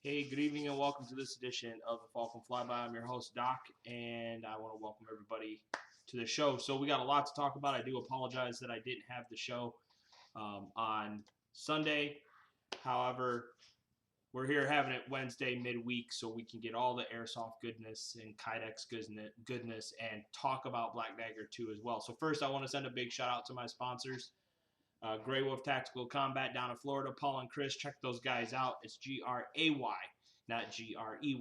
Hey, good evening and welcome to this edition of the Falcon Fly By. I'm your host, Doc, and I want to welcome everybody to the show. So we got a lot to talk about. I do apologize that I didn't have the show on Sunday. However, we're here having it Wednesday midweek so we can get all the airsoft goodness and Kydex goodness and talk about Black Dagger 2 as well. So first, I want to send a big shout out to my sponsors. Gray Wolf Tactical Combat down in Florida. Paul and Chris, check those guys out. It's Gray, not Grey.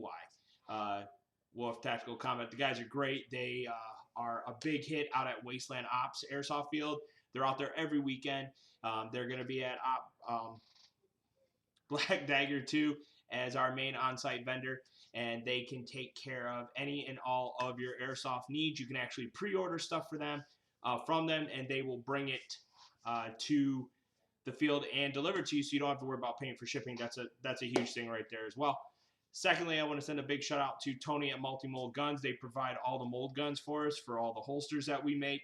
Wolf Tactical Combat. The guys are great. They are a big hit out at Wasteland Ops Airsoft Field. They're out there every weekend. They're going to be at Black Dagger 2 as our main on-site vendor, and they can take care of any and all of your airsoft needs. You can actually pre-order stuff for them from them, and they will bring it to the field and deliver to you, so you don't have to worry about paying for shipping. That's a huge thing right there as well. Secondly, I want to send a big shout out to Tony at Multi-Mold Guns. They provide all the mold guns for us for all the holsters that we make.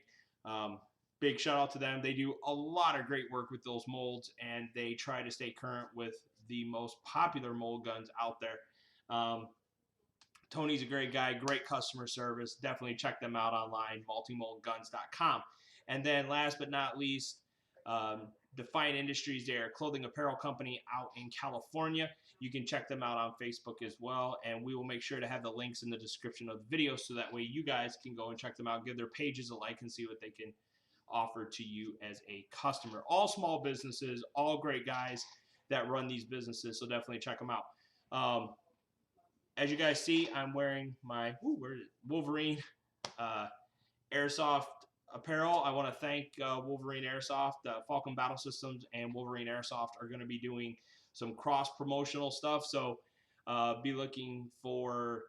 Big shout out to them. They do a lot of great work with those molds, and they try to stay current with the most popular mold guns out there. Tony's a great guy, great customer service. Definitely check them out online, multimoldguns.com. And then last but not least, Defiant Industries. They're a clothing apparel company out in California. You can check them out on Facebook as well, and we will make sure to have the links in the description of the video so that way you guys can go and check them out, give their pages a like, and see what they can offer to you as a customer. All small businesses, all great guys that run these businesses, so definitely check them out. As you guys see, I'm wearing my Wolverine Airsoft apparel. I want to thank Wolverine Airsoft. Falcon Battle Systems and Wolverine Airsoft are going to be doing some cross-promotional stuff, so be looking for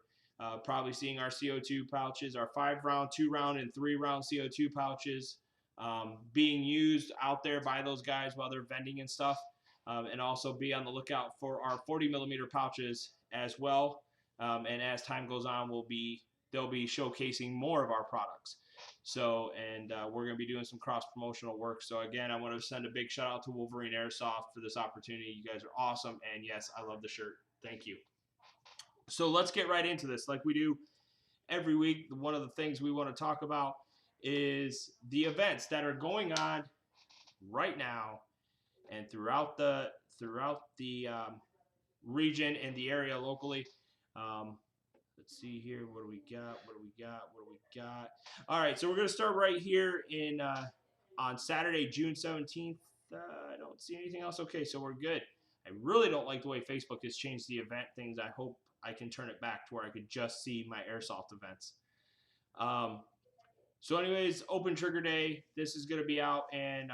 probably seeing our CO2 pouches, our 5-round, 2-round, and 3-round CO2 pouches being used out there by those guys while they're vending and stuff, and also be on the lookout for our 40mm pouches as well. And as time goes on, they'll be showcasing more of our products. So, and we're going to be doing some cross-promotional work. So, again, I want to send a big shout-out to Wolverine Airsoft for this opportunity. You guys are awesome, and, yes, I love the shirt. Thank you. So, let's get right into this. Like we do every week, one of the things we want to talk about is the events that are going on right now and throughout the region and the area locally. Let's see here. What do we got? All right, so we're going to start right here on Saturday, June 17th. I don't see anything else. Okay, so we're good. I really don't like the way Facebook has changed the event things. I hope I can turn it back to where I could just see my airsoft events. So anyways, Open Trigger Day. This is going to be out in,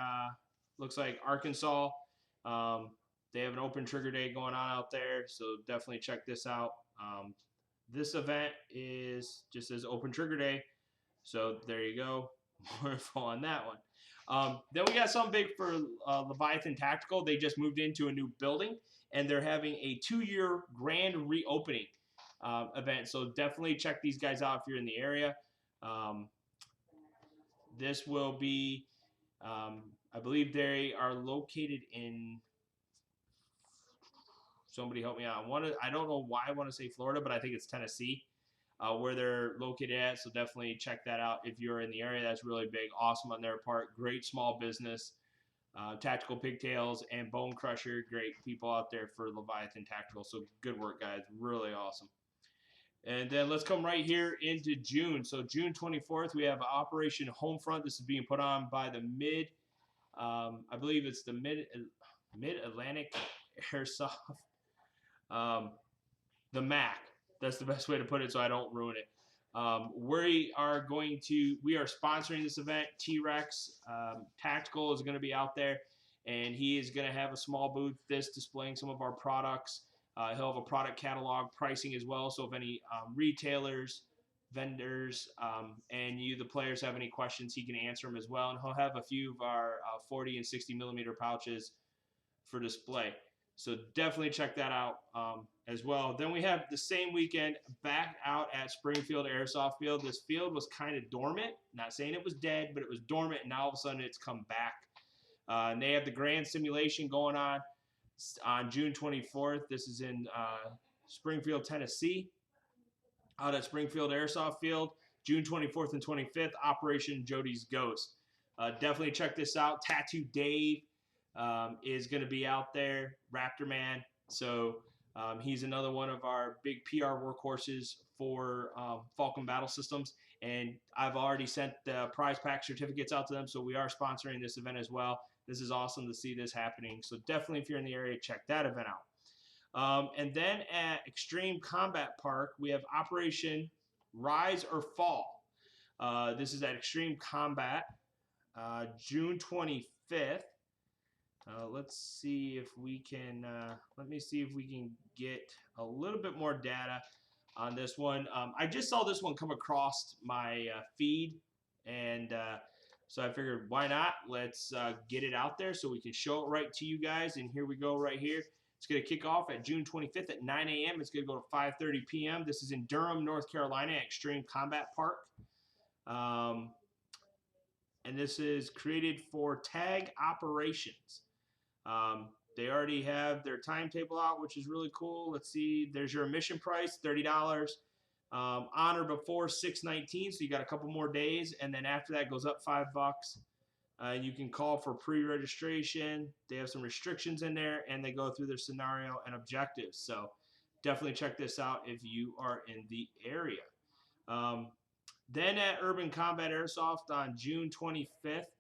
looks like Arkansas. They have an Open Trigger Day going on out there, so definitely check this out. This event is just as Open Trigger Day, so there you go. More info on that one. Then we got something big for Leviathan Tactical. They just moved into a new building, and they're having a 2-year grand reopening event. So definitely check these guys out if you're in the area. This will be, I believe they are located in. Somebody help me out. I don't know why I want to say Florida, but I think it's Tennessee where they're located at. So definitely check that out if you're in the area. That's really big. Awesome on their part. Great small business. Tactical Pigtails and Bone Crusher. Great people out there for Leviathan Tactical. So good work, guys. Really awesome. And then let's come right here into June. So June 24th, we have Operation Homefront. This is being put on by the I believe it's the Mid-Atlantic Airsoft. The MAC. That's the best way to put it so I don't ruin it. We are sponsoring this event. T-Rex Tactical is going to be out there, and he is going to have a small booth displaying some of our products. He'll have a product catalog, pricing as well, so if any retailers, vendors, and the players have any questions, he can answer them as well, and he'll have a few of our 40 and 60mm pouches for display. So definitely check that out as well. Then we have the same weekend back out at Springfield Airsoft Field. This field was kind of dormant. Not saying it was dead, but it was dormant, and now all of a sudden it's come back. And they have the grand simulation going on June 24th. This is in Springfield, Tennessee, out at Springfield Airsoft Field, June 24th and 25th, Operation Jody's Ghost. Definitely check this out. Tattoo Dave is going to be out there, Raptor Man. So he's another one of our big PR workhorses for Falcon Battle Systems. And I've already sent the prize pack certificates out to them, so we are sponsoring this event as well. This is awesome to see this happening. So definitely, if you're in the area, check that event out. And then at Extreme Combat Park, we have Operation Rise or Fall. This is at Extreme Combat, June 25th. Let's see if we can, let me see if we can get a little bit more data on this one. I just saw this one come across my feed, and so I figured, why not? Let's get it out there so we can show it right to you guys. And here we go right here. It's going to kick off at June 25th at 9 a.m. It's going to go to 5:30 p.m. This is in Durham, North Carolina, at Extreme Combat Park. And this is created for tag operations. They already have their timetable out, which is really cool. Let's see. There's your admission price, $30. On or before 6/19, so you got a couple more days, and then after that goes up $5. You can call for pre-registration. They have some restrictions in there, and they go through their scenario and objectives. So definitely check this out if you are in the area. Then at Urban Combat Airsoft on June 25th,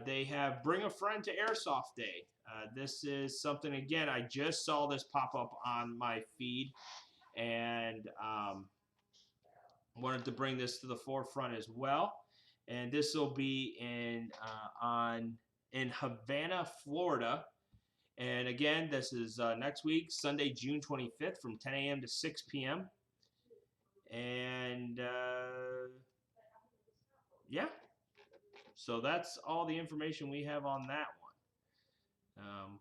they have Bring a Friend to Airsoft Day. This is something, again, I just saw this pop up on my feed, and wanted to bring this to the forefront as well. And this will be in Havana, Florida. And again, this is next week, Sunday, June 25th, from 10 a.m. to 6 p.m. And yeah, so that's all the information we have on that one.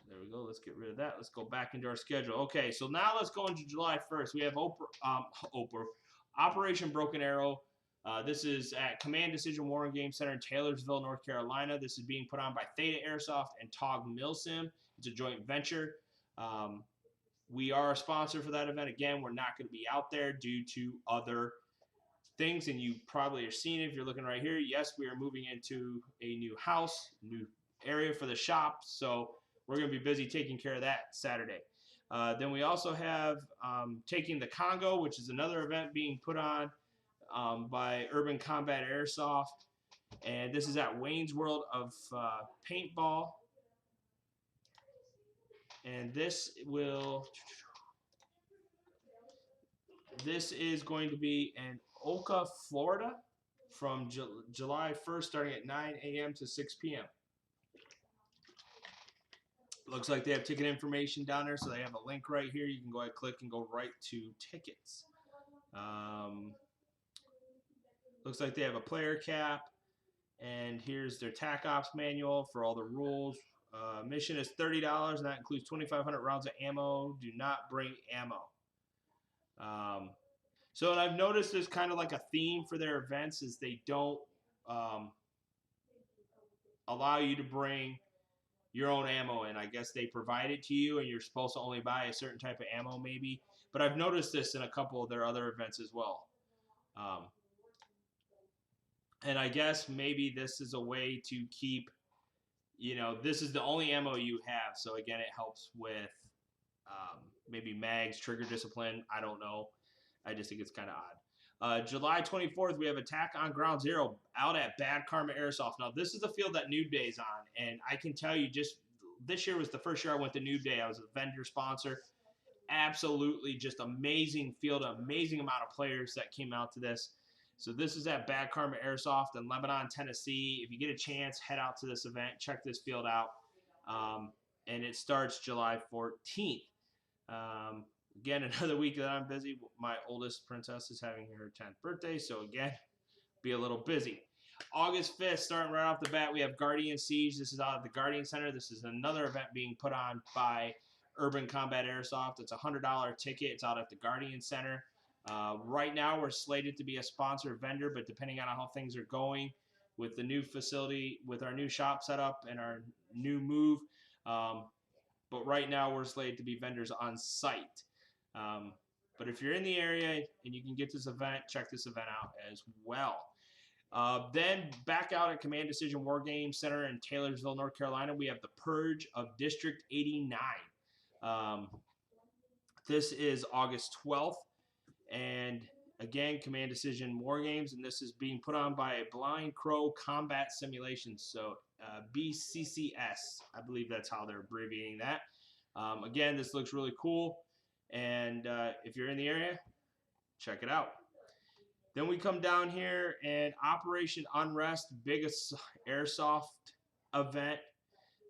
There we go. Let's get rid of that. Let's go back into our schedule. Okay, so now let's go into July 1st. We have Operation Broken Arrow. This is at Command Decision War and Game Center in Taylorsville, North Carolina. This is being put on by Theta Airsoft and TOG Milsim. It's a joint venture. We are a sponsor for that event. Again, we're not going to be out there due to other things, and you probably are seeing it if you're looking right here. Yes, we are moving into a new house, new area for the shop, so we're going to be busy taking care of that Saturday. Then we also have Taking the Congo, which is another event being put on by Urban Combat Airsoft. And this is at Wayne's World of Paintball. And this is going to be in Oka, Florida, from July 1st, starting at 9 a.m. to 6 p.m. Looks like they have ticket information down there, so they have a link right here. You can go ahead, click, and go right to tickets. Looks like they have a player cap, and here's their TAC Ops manual for all the rules. Mission is $30, and that includes 2,500 rounds of ammo. Do not bring ammo. So and I've noticed there's kind of like a theme for their events is they don't allow you to bring your own ammo in. I guess they provide it to you, and you're supposed to only buy a certain type of ammo maybe. But I've noticed this in a couple of their other events as well. And I guess maybe this is a way to keep, this is the only ammo you have. So again, it helps with maybe mags, trigger discipline. I don't know. I just think it's kind of odd. July 24th, we have Attack on Ground Zero out at Bad Karma Airsoft. Now, this is the field that Noob Day is on, and I can tell you just this year was the first year I went to Noob Day. I was a vendor sponsor. Absolutely just amazing field, amazing amount of players that came out to this. So this is at Bad Karma Airsoft in Lebanon, Tennessee. If you get a chance, head out to this event. Check this field out. And it starts July 14th. Again, another week that I'm busy. My oldest princess is having her 10th birthday, so again, be a little busy. August 5th, starting right off the bat, we have Guardian Siege. This is out at the Guardian Center. This is another event being put on by Urban Combat Airsoft. It's a $100 ticket. It's out at the Guardian Center. Right now, we're slated to be a sponsor vendor, but depending on how things are going with the new facility, with our new shop setup and our new move, but right now we're slated to be vendors on site. But if you're in the area and you can get this event, check this event out as well. Then back out at Command Decision War Games Center in Taylorsville, North Carolina, we have the Purge of District 89. This is August 12th. And again, Command Decision War Games, and this is being put on by Blind Crow Combat Simulations, so BCCS. I believe that's how they're abbreviating that. Again, this looks really cool, and if you're in the area, check it out. Then we come down here and Operation Unrest, biggest airsoft event,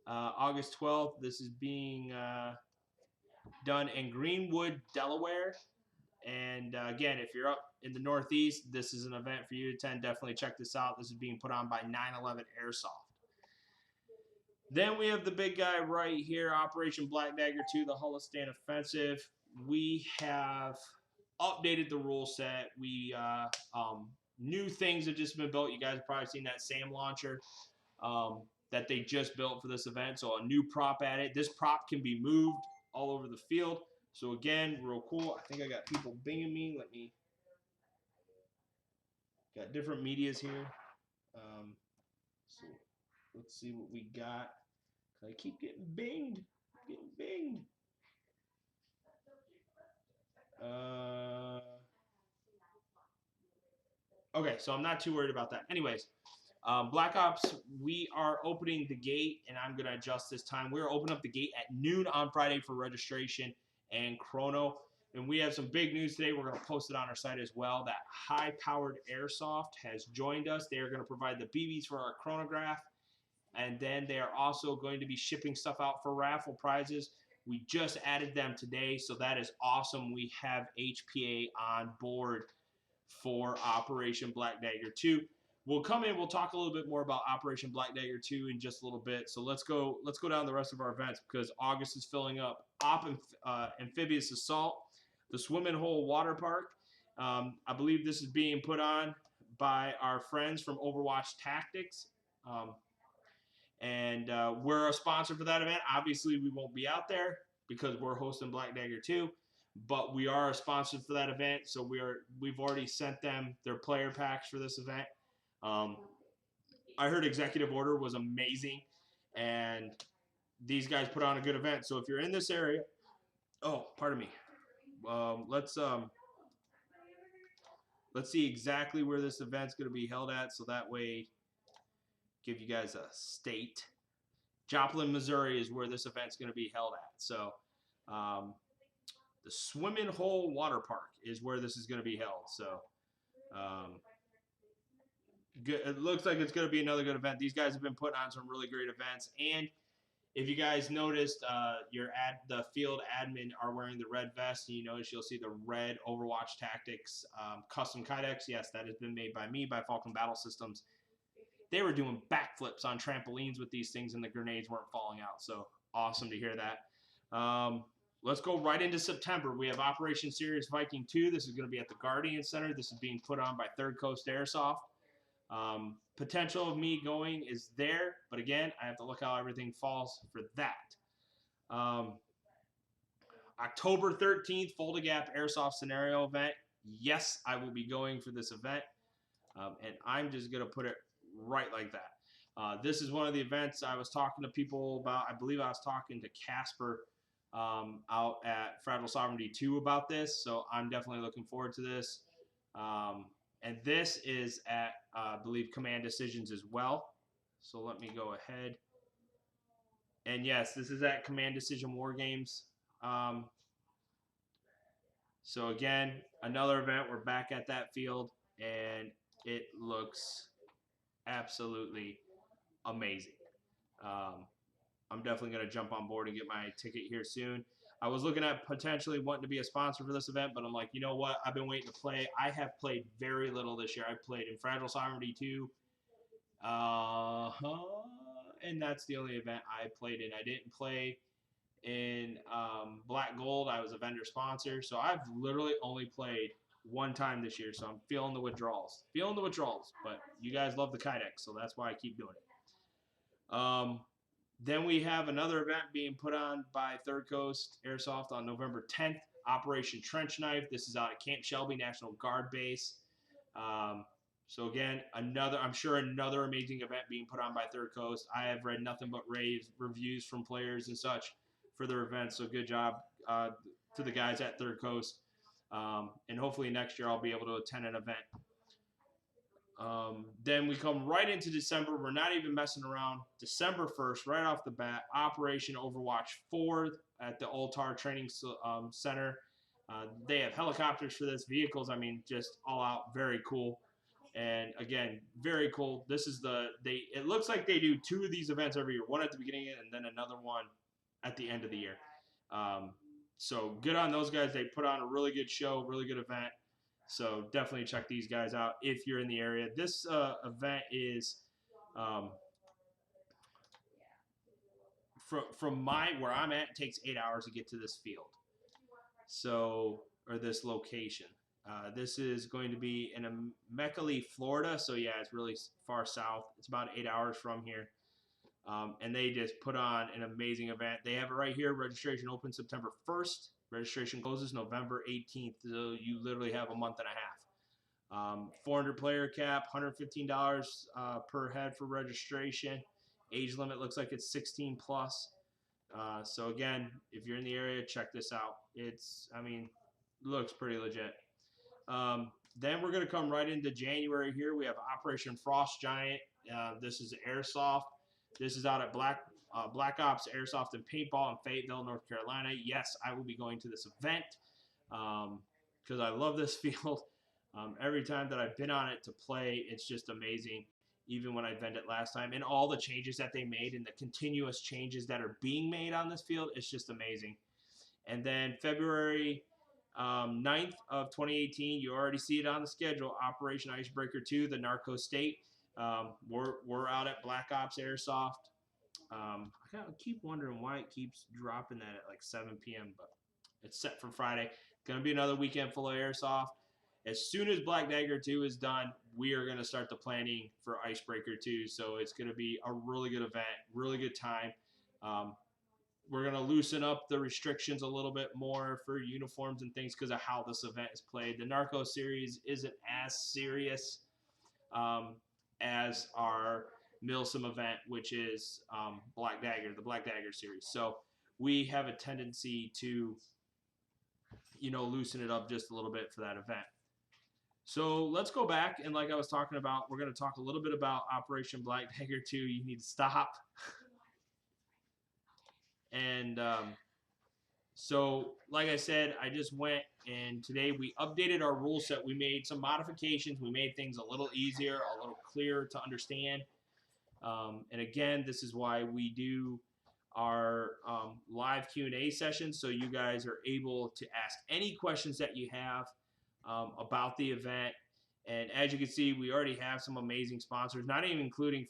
August 12th. This is being done in Greenwood, Delaware. And again, if you're up in the Northeast, this is an event for you to attend. Definitely check this out. This is being put on by 9/11 Airsoft. Then we have the big guy right here, Operation Black Dagger 2, the Hulistan Offensive. We have updated the rule set. We new things have just been built. You guys have probably seen that SAM launcher that they just built for this event. So a new prop added. This prop can be moved all over the field. So again, real cool. I think I got people binging me. Got different medias here. So let's see what we got. I keep getting binged. Okay, so I'm not too worried about that. Anyways, Black Ops, we are opening the gate, and I'm going to adjust this time. We're opening up the gate at noon on Friday for registration and chrono. And we have some big news today. We're going to post it on our site as well. That high-powered airsoft has joined us. They are going to provide the BBs for our chronograph. And then they are also going to be shipping stuff out for raffle prizes. We just added them today, so that is awesome. We have HPA on board for Operation Black Dagger 2. We'll come in, we'll talk a little bit more about Operation Black Dagger 2 in just a little bit. So let's go down the rest of our events because August is filling up. Amphibious Assault, the Swimming Hole Water Park. I believe this is being put on by our friends from Overwatch Tactics. We're a sponsor for that event. Obviously, we won't be out there because we're hosting Black Dagger 2, but we are a sponsor for that event. So we've already sent them their player packs for this event. I heard Executive Order was amazing, and these guys put on a good event. So if you're in this area, pardon me. Let's see exactly where this event's going to be held at, so that way give you guys a state. Joplin, Missouri is where this event's going to be held at. So the Swimming Hole Water Park is where this is going to be held. So it looks like it's going to be another good event. These guys have been putting on some really great events. And if you guys noticed, the field admin are wearing the red vest, and you notice you'll see the red Overwatch Tactics custom kydex. Yes, that has been made by me, by Falcon Battle Systems. They were doing backflips on trampolines with these things, and the grenades weren't falling out. So awesome to hear that. Let's go right into September. We have Operation Sirius Viking 2. This is going to be at the Guardian Center. This is being put on by Third Coast Airsoft. Potential of me going is there, but again, I have to look how everything falls for that. October 13th, Fold a Gap Airsoft Scenario event. Yes, I will be going for this event, and I'm just going to put it right like that. This is one of the events I was talking to people about. I believe I was talking to Casper out at Fragile Sovereignty 2 about this, so I'm definitely looking forward to this. And this is at, I believe, Command Decisions as well. So let me go ahead. And yes, this is at Command Decision War Games. So again, another event. We're back at that field, and it looks absolutely amazing. I'm definitely going to jump on board and get my ticket here soon. I was looking at potentially wanting to be a sponsor for this event, but I'm like, you know what? I've been waiting to play. I have played very little this year. I've played in Fragile Sovereignty 2. And that's the only event I played in. I didn't play in Black Gold. I was a vendor sponsor. So I've literally only played one time this year. So I'm feeling the withdrawals. But you guys love the kydex, so that's why I keep doing it. Then we have another event being put on by Third Coast Airsoft on November 10th, Operation Trench Knife. This is out at Camp Shelby National Guard Base. So again, I'm sure another amazing event being put on by Third Coast. I have read nothing but rave reviews from players and such for their events. So good job to the guys at Third Coast. And hopefully next year I'll be able to attend an event. Then we come right into December. We're not even messing around. December 1st, right off the bat, Operation Overwatch 4 at the Altar Training Center. They have helicopters for this, vehicles. I mean, just all out, very cool. And again, very cool. This is it looks like they do 2 of these events every year, one at the beginning and then another one at the end of the year. So good on those guys. They put on a really good show, really good event. So definitely check these guys out if you're in the area. This event is from where I'm at, it takes 8 hours to get to this field. So, or this location. This is going to be in Immokalee, Florida. So yeah, it's really far south. It's about 8 hours from here. And they just put on an amazing event. They have it right here. Registration opens September 1st. Registration closes November 18th. So you literally have a month and a half. 400 player cap, $115 per head for registration. Age limit looks like it's 16 plus. So again, if you're in the area, check this out. Looks pretty legit. Then we're going to come right into January here. We have Operation Frost Giant. This is airsoft. This is out at Black Ops Airsoft and Paintball in Fayetteville, North Carolina. Yes, I will be going to this event because I love this field. Every time that I've been on it to play, it's just amazing. Even when I vented last time, and all the changes that they made and the continuous changes that are being made on this field, it's just amazing. And then February 9th of 2018, you already see it on the schedule, Operation Icebreaker 2, the Narco State. We're out at Black Ops Airsoft. I keep wondering why it keeps dropping that at like 7 p.m., but it's set for Friday. Going to be another weekend full of airsoft. As soon as Black Dagger 2 is done, we are going to start the planning for Icebreaker 2. So it's going to be a really good event, really good time. We're going to loosen up the restrictions a little bit more for uniforms and things because of how this event is played. The Narco series isn't as serious as our Milsim event, which is Black Dagger, the Black Dagger series. So we have a tendency to, loosen it up just a little bit for that event. So let's go back, and like I was talking about, we're going to talk a little bit about Operation Black Dagger 2. You need to stop. And so, like I said, I just went, and today we updated our rule set. We made some modifications. We made things a little easier, a little clearer to understand. And again, this is why we do our live Q&A sessions, so you guys are able to ask any questions that you have about the event. And as you can see, we already have some amazing sponsors, not even including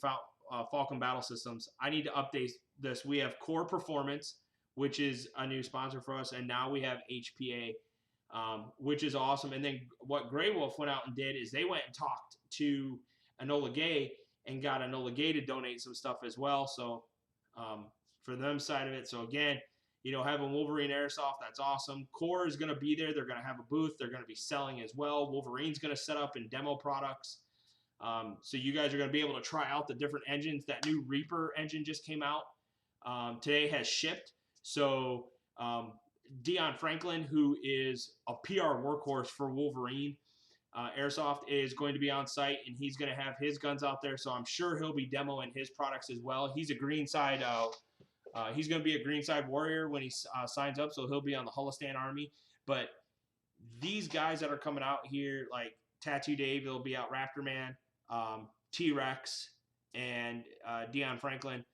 Falcon Battle Systems. I need to update this. We have Core Performance, which is a new sponsor for us, and now we have HPA, which is awesome. And then what Grey Wolf went out and did is they went and talked to Enola Gay and got Enola Gay to donate some stuff as well. So for them side of it. So again, having Wolverine Airsoft, that's awesome. Core is going to be there. They're going to have a booth. They're going to be selling as well. Wolverine's going to set up and demo products. So you guys are going to be able to try out the different engines. That new Reaper engine just came out. Today has shipped. So Dion Franklin, who is a PR workhorse for Wolverine Airsoft, is going to be on site, and he's going to have his guns out there. So I'm sure he'll be demoing his products as well. He's a Greenside. He's going to be a Greenside Warrior when he signs up, so he'll be on the Hulistan Army. But these guys that are coming out here, like Tattoo Dave, he'll be out, Raptor Man, T-Rex, and Dion Franklin.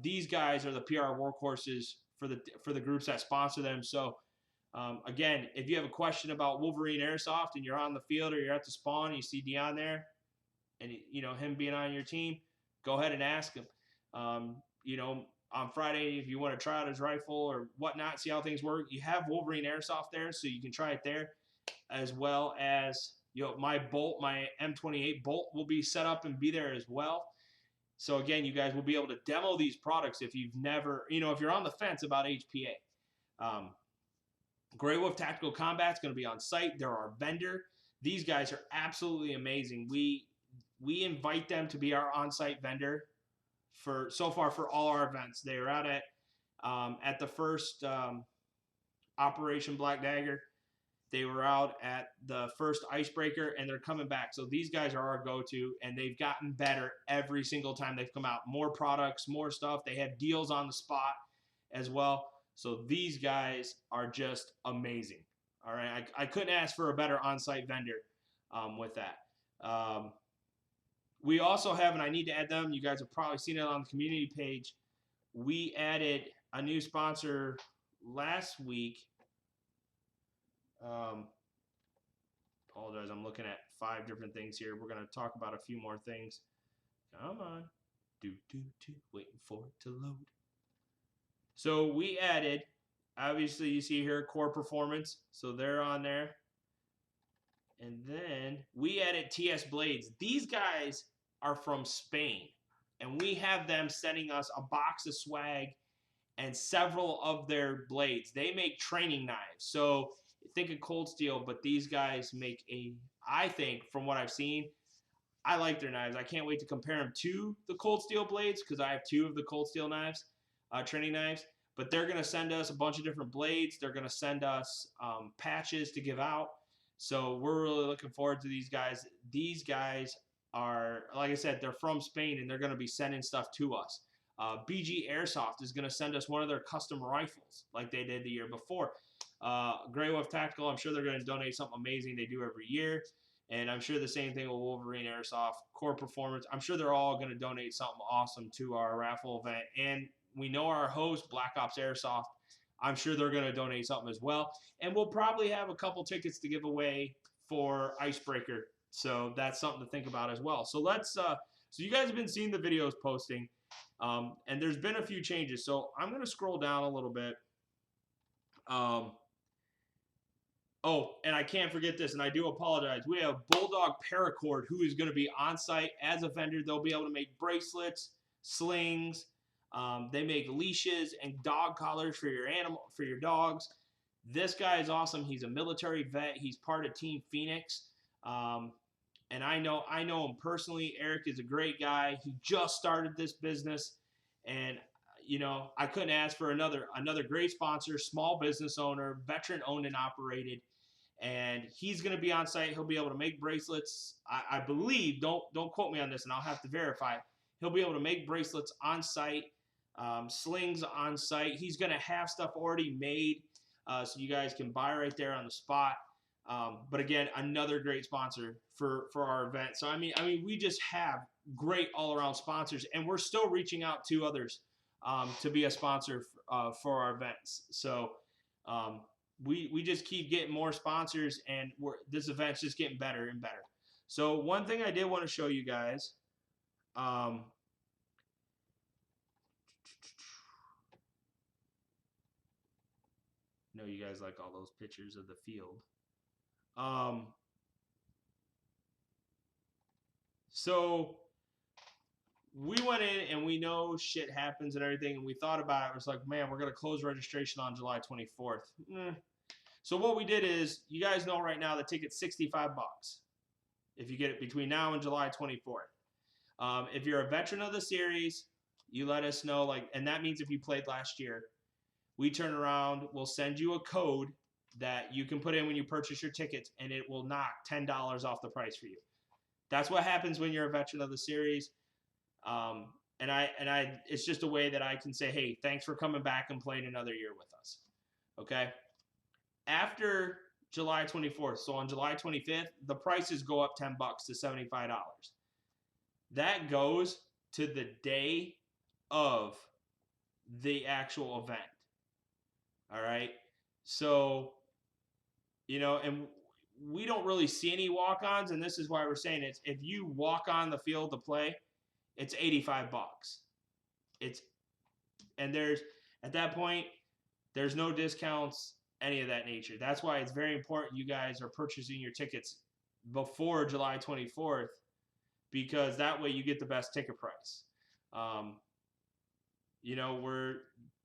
These guys are the PR workhorses for the groups that sponsor them. So again, if you have a question about Wolverine Airsoft and you're on the field or you're at the spawn and you see Dion there, and him being on your team, go ahead and ask him. On Friday, if you want to try out his rifle or whatnot, see how things work, you have Wolverine Airsoft there, so you can try it there, as well as my bolt, my M28 bolt will be set up and be there as well. So again, you guys will be able to demo these products if you've never, if you're on the fence about HPA. Grey Wolf Tactical Combat's going to be on site. They're our vendor. These guys are absolutely amazing. We invite them to be our on-site vendor for so far for all our events. They are out at the first Operation Black Dagger. They were out at the first Icebreaker, and they're coming back. So these guys are our go-to, and they've gotten better every single time they've come out. More products, more stuff. They have deals on the spot as well. So these guys are just amazing. All right, I couldn't ask for a better on-site vendor with that. We also have, and I need to add them, you guys have probably seen it on the community page, we added a new sponsor last week. Apologize, I'm looking at 5 different things here. We're going to talk about a few more things. Come on. Waiting for it to load. So we added, obviously you see here, Core Performance. So they're on there. And then we added TS Blades. These guys are from Spain. And we have them sending us a box of swag and several of their blades. They make training knives. So think of Cold Steel, but these guys make I think, from what I've seen, I like their knives. I can't wait to compare them to the Cold Steel blades because I have 2 of the Cold Steel knives, training knives. But they're going to send us a bunch of different blades. They're going to send us patches to give out. So we're really looking forward to these guys. These guys are, like I said, they're from Spain, and they're going to be sending stuff to us. BG Airsoft is going to send us one of their custom rifles like they did the year before. Grey Wolf Tactical, I'm sure they're going to donate something amazing they do every year. And I'm sure the same thing with Wolverine Airsoft, Core Performance. I'm sure they're all going to donate something awesome to our raffle event. And we know our host, Black Ops Airsoft, I'm sure they're going to donate something as well. And we'll probably have a couple tickets to give away for Icebreaker. So that's something to think about as well. So so you guys have been seeing the videos posting. And there's been a few changes. So I'm going to scroll down a little bit. Oh, and I can't forget this, and I do apologize. We have Bulldog Paracord, who is going to be on site as a vendor. They'll be able to make bracelets, slings. They make leashes and dog collars for your dogs. This guy is awesome. He's a military vet. He's part of Team Phoenix. And I know him personally. Eric is a great guy. He just started this business, and you know, I couldn't ask for another great sponsor, small business owner, veteran owned and operated. And he's going to be on site. He'll be able to make bracelets. I believe, don't quote me on this, and I'll have to verify. He'll be able to make bracelets on site, slings on site. He's going to have stuff already made, so you guys can buy right there on the spot. But again, another great sponsor for our event. So I mean, we just have great all around sponsors, and we're still reaching out to others to be a sponsor for our events. So. We just keep getting more sponsors, and this event's just getting better and better. So one thing I did want to show you guys, know you guys like all those pictures of the field. So we went in, and we know shit happens and everything, and we thought about it. It was like, man, we're going to close registration on July 24th. So what we did is, you guys know right now the ticket's $65 if you get it between now and July 24th. If you're a veteran of the series, you let us know, and that means if you played last year, we turn around, we'll send you a code that you can put in when you purchase your tickets, and it will knock $10 off the price for you. That's what happens when you're a veteran of the series. It's just a way that I can say, hey, thanks for coming back and playing another year with us. Okay. After July 24th, so on July 25th, the prices go up $10 to $75. That goes to the day of the actual event. All right. So, you know, and we don't really see any walk-ons, and this is why we're saying it's, if you walk on the field to play, it's $85. And at that point, there's no discounts, any of that nature. That's why it's very important you guys are purchasing your tickets before July 24th, because that way you get the best ticket price. You know,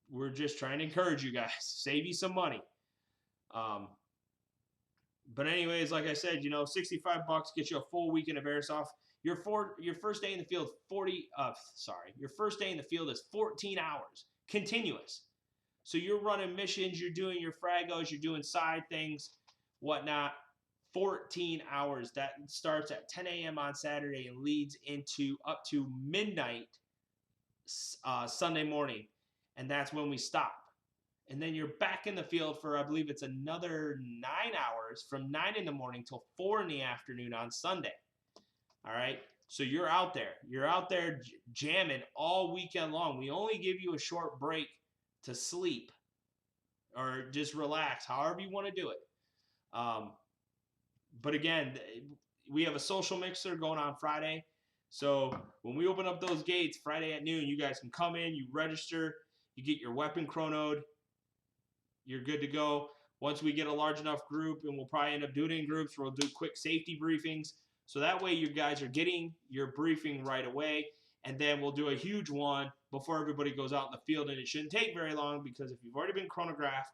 we're just trying to encourage you guys, save you some money. But anyways, like I said, you know, $65 gets you a full weekend of airsoft. Your first day in the field your first day in the field is 14 hours continuous. So you're running missions, you're doing your fragos, you're doing side things, whatnot. 14 hours. That starts at 10 a.m. on Saturday and leads into up to midnight Sunday morning, and that's when we stop. And then you're back in the field for, I believe it's another 9 hours from 9 in the morning till 4 in the afternoon on Sunday. All right. So you're out there. You're out there jamming all weekend long. We only give you a short break to sleep or just relax, however you want to do it. But again, we have a social mixer going on Friday. So when we open up those gates Friday at noon, you guys can come in, you register, you get your weapon chronoed, you're good to go. Once we get a large enough group, and we'll probably end up doing it in groups, we'll do quick safety briefings. So that way you guys are getting your briefing right away. And then we'll do a huge one before everybody goes out in the field. And it shouldn't take very long, because if you've already been chronographed,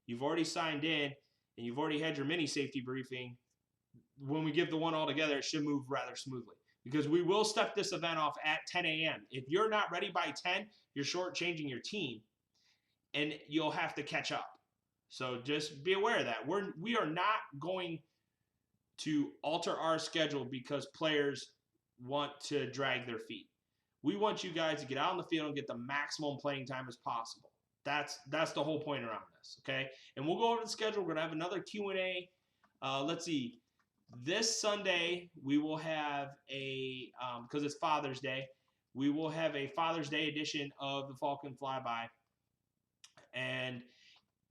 you've already signed in, and you've already had your mini safety briefing, when we give the one all together, it should move rather smoothly. Because we will step this event off at 10 a.m. If you're not ready by 10, you're shortchanging your team, and you'll have to catch up. So just be aware of that. We are not going to alter our schedule because players want to drag their feet. We want you guys to get out on the field and get the maximum playing time as possible. That's the whole point around this, okay? And we'll go over the schedule. We're going to have another Q&A. Let's see. This Sunday, we will have a, because it's Father's Day, we will have a Father's Day edition of the Falcon Fly By. And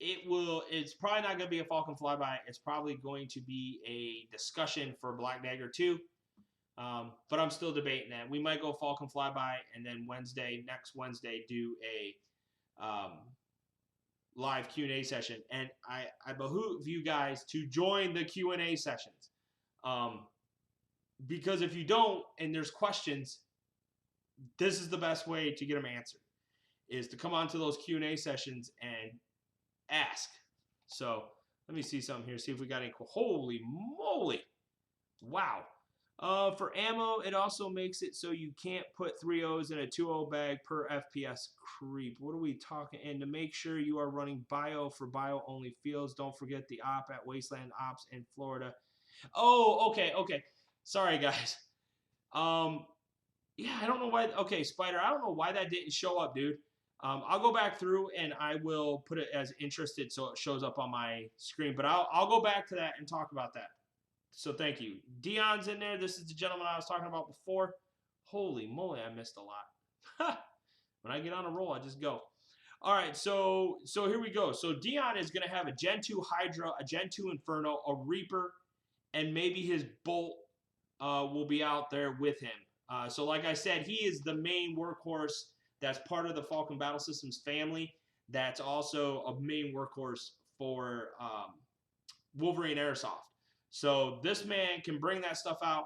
it's probably not going to be a Falcon Fly By. It's probably going to be a discussion for Black Dagger 2. But I'm still debating that. We might go Falcon Fly By, and then next Wednesday, do a live Q&A session. And I behoove you guys to join the Q&A sessions. Because if you don't, and there's questions, this is the best way to get them answered, is to come on to those Q&A sessions and ask. So let me see something here, see if we got any. Holy moly. Wow. For ammo, it also makes it so you can't put 3 O's in a 2-0 bag per FPS creep. What are we talking? And to make sure you are running bio for bio-only fields, don't forget the op at Wasteland Ops in Florida. Oh, okay. Sorry, guys. Yeah, I don't know why. Okay, Spider, I don't know why that didn't show up, dude. I'll go back through and I will put it as interested so it shows up on my screen. But I'll go back to that and talk about that. So thank you. Dion's in there. This is the gentleman I was talking about before. Holy moly, I missed a lot. When I get on a roll, I just go. All right, so here we go. So Dion is going to have a Gen 2 Hydra, a Gen 2 Inferno, a Reaper, and maybe his Bolt will be out there with him. So like I said, he is the main workhorse that's part of the Falcon Battle Systems family. That's also a main workhorse for Wolverine Airsoft. So this man can bring that stuff out,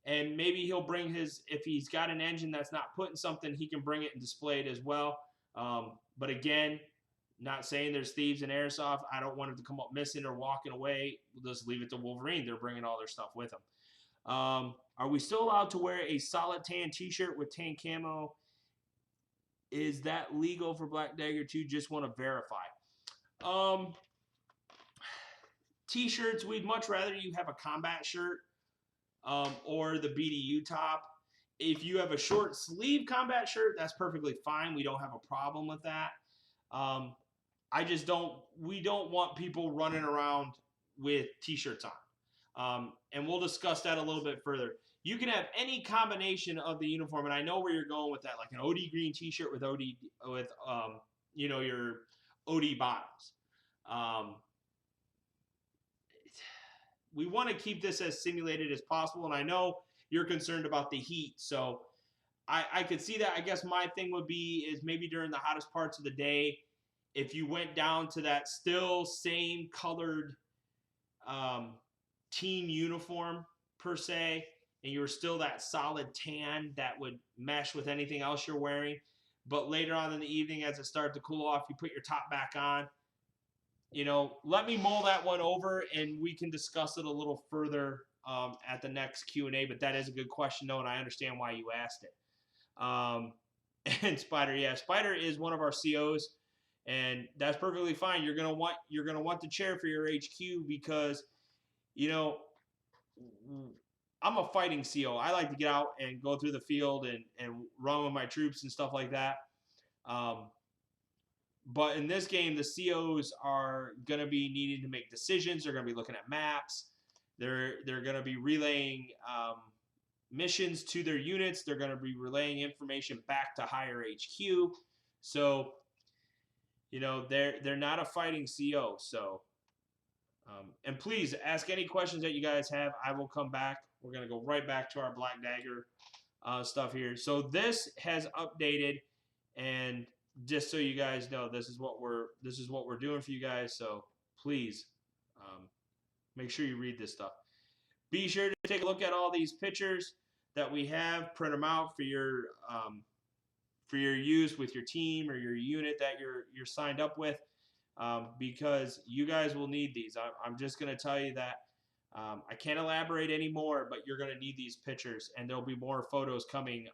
and maybe he'll bring his, if he's got an engine that's not putting something, he can bring it and display it as well. But again, not saying there's thieves in Airsoft. I don't want him to come up missing or walking away. We'll just leave it to Wolverine. They're bringing all their stuff with them. Are we still allowed to wear a solid tan t-shirt with tan camo? Is that legal for Black Dagger 2? Just want to verify. T-shirts, we'd much rather you have a combat shirt or the BDU top. If you have a short sleeve combat shirt, that's perfectly fine. We don't have a problem with that. We don't want people running around with T-shirts on. And we'll discuss that a little bit further. You can have any combination of the uniform, and I know where you're going with that, like an OD green T-shirt with your OD bottoms. We want to keep this as simulated as possible, and I know you're concerned about the heat, so I could see that. I guess my thing would be is maybe during the hottest parts of the day, if you went down to that still same colored team uniform per se, and you were still that solid tan that would mesh with anything else you're wearing, but later on in the evening as it started to cool off, you put your top back on, let me mull that one over, and we can discuss it a little further at the next Q&A. But that is a good question, though, and I understand why you asked it. And Spider, yeah, Spider is one of our COs, and that's perfectly fine. You're gonna want the chair for your HQ because, you know, I'm a fighting CO. I like to get out and go through the field and run with my troops and stuff like that. But in this game, the COs are going to be needing to make decisions. They're going to be looking at maps. They're going to be relaying missions to their units. They're going to be relaying information back to higher HQ. So, they're not a fighting CO. So, and please ask any questions that you guys have. I will come back. We're going to go right back to our Black Dagger stuff here. So this has updated, and just so you guys know, this is what we're doing for you guys. So please make sure you read this stuff. Be sure to take a look at all these pictures that we have. Print them out for your use with your team or your unit that you're signed up with, because you guys will need these. I'm just going to tell you that. I can't elaborate anymore, but you're going to need these pictures, and there'll be more photos coming.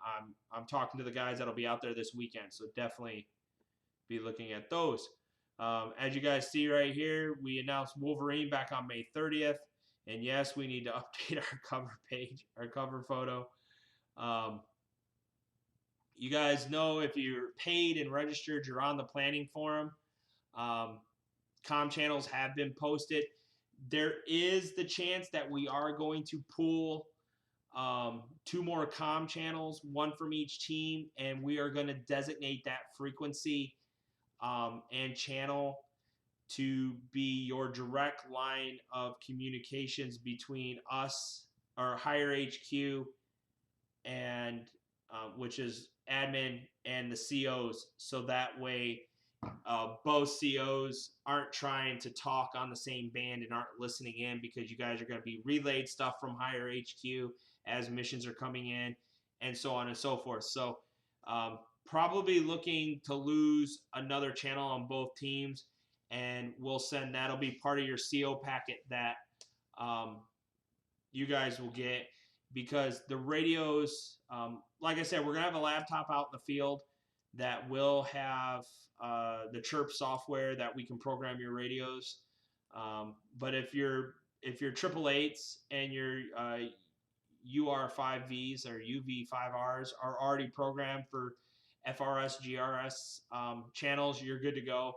I'm talking to the guys that'll be out there this weekend, so definitely be looking at those. As you guys see right here, we announced Wolverine back on May 30th, and yes, we need to update our cover page, our cover photo. You guys know if you're paid and registered, you're on the planning forum. Comm channels have been posted. There is the chance that we are going to pull 2 more comm channels, 1 from each team, and we are going to designate that frequency and channel to be your direct line of communications between us, our higher HQ, and which is admin, and the COs, so that way both COs aren't trying to talk on the same band and aren't listening in, because you guys are going to be relayed stuff from higher HQ as missions are coming in, and so on and so forth. So probably looking to lose another channel on both teams, and that'll be part of your CO packet that you guys will get, because the radios, like I said, we're going to have a laptop out in the field that will have the chirp software that we can program your radios. But if your 888s and your UR5Vs or UV5Rs are already programmed for FRS, GRS channels, you're good to go.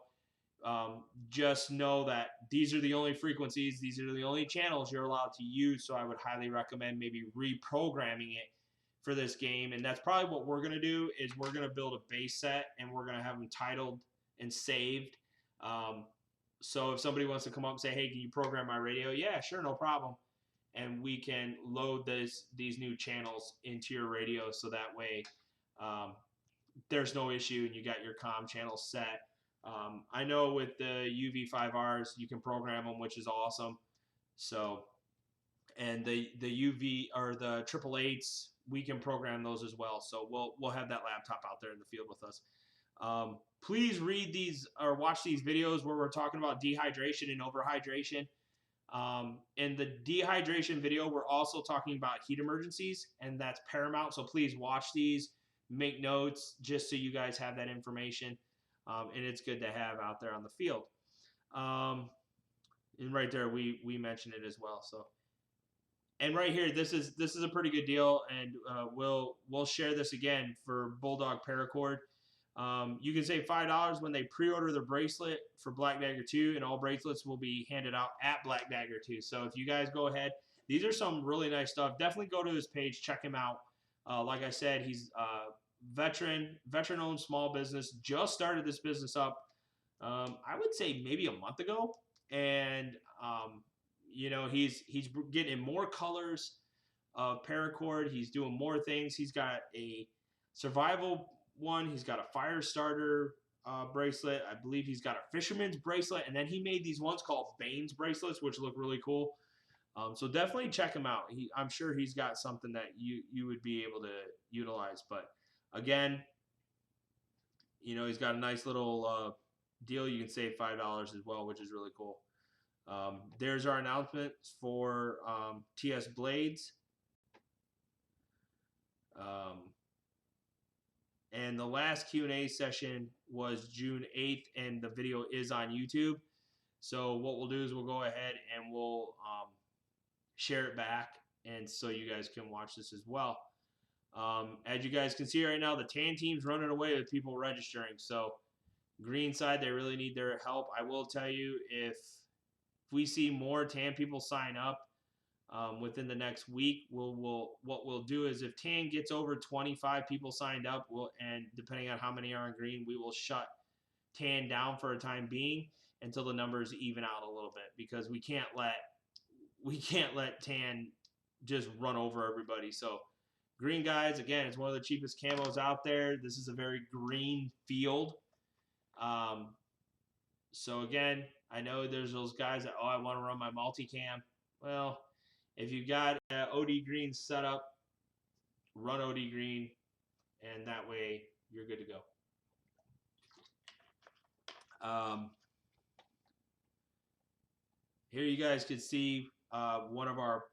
Just know that these are the only frequencies, these are the only channels you're allowed to use. So I would highly recommend maybe reprogramming it for this game, and that's probably what we're going to do. Is we're going to build a base set, and we're going to have them titled and saved. So if somebody wants to come up and say, hey, can you program my radio? Yeah, sure, no problem. And we can load these new channels into your radio, so that way there's no issue and you got your comm channel set. I know with the UV5Rs you can program them, which is awesome. So, and the UV or the 888s, we can program those as well. So we'll have that laptop out there in the field with us. Please read these or watch these videos where we're talking about dehydration and overhydration. In the dehydration video, we're also talking about heat emergencies, and that's paramount. So please watch these, make notes, just so you guys have that information. And it's good to have out there on the field. And right there, we mentioned it as well. So, and right here, this is a pretty good deal, and we'll share this again for Bulldog Paracord. You can save $5 when they pre-order their bracelet for Black Dagger 2, and all bracelets will be handed out at Black Dagger 2. So if you guys go ahead, these are some really nice stuff. Definitely go to his page, check him out. Like I said, he's veteran-owned small business. Just started this business up, I would say maybe a month ago, and he's getting in more colors of paracord. He's doing more things. He's got a survival one. He's got a fire starter bracelet. I believe he's got a fisherman's bracelet, and then he made these ones called Bane's bracelets, which look really cool. So definitely check him out. I'm sure he's got something that you would be able to utilize. But again, he's got a nice little deal, you can save $5 as well, which is really cool. There's our announcements for TS Blades. And the last Q&A session was June 8th, and the video is on YouTube. So what we'll do is we'll go ahead and we'll share it back, and so you guys can watch this as well. As you guys can see right now, the tan team's running away with people registering. So green side, they really need their help. I will tell you, if we see more tan people sign up within the next week, what we'll do is if tan gets over 25 people signed up, and depending on how many are on green, we will shut tan down for a time being until the numbers even out a little bit, because we can't let tan just run over everybody. So green guys, again, it's one of the cheapest camos out there. This is a very green field. So again, I know there's those guys that, I want to run my multicam. Well, if you got OD green set up, run OD green, and that way you're good to go. Here you guys can see one of our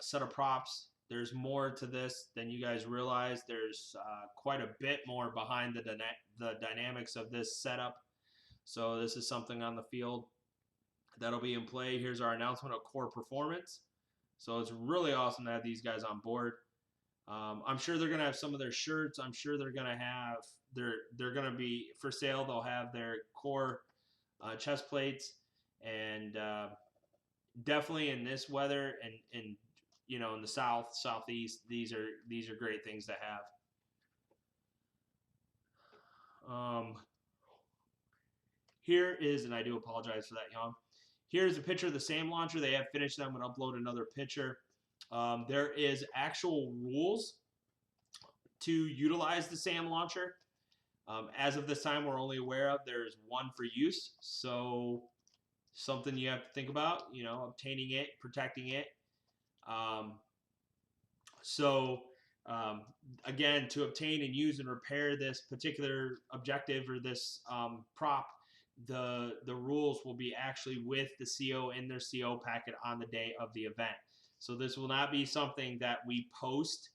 set of props. There's more to this than you guys realize. There's quite a bit more behind the dynamics of this setup. So this is something on the field that'll be in play. Here's our announcement of Core Performance. So it's really awesome to have these guys on board. I'm sure they're gonna have some of their shirts. I'm sure they're gonna have they're gonna be for sale. They'll have their Core chest plates, and definitely in this weather and you know, in the southeast, these are great things to have. Here is, and I do apologize for that, Jan. Here's a picture of the SAM launcher. They have finished them. I'm going to upload another picture. There is actual rules to utilize the SAM launcher. As of this time, we're only aware of there's one for use. So something you have to think about, you know, obtaining it, protecting it. Again, to obtain and use and repair this particular objective or this prop, the rules will be actually with the CO in their CO packet on the day of the event. So this will not be something that we post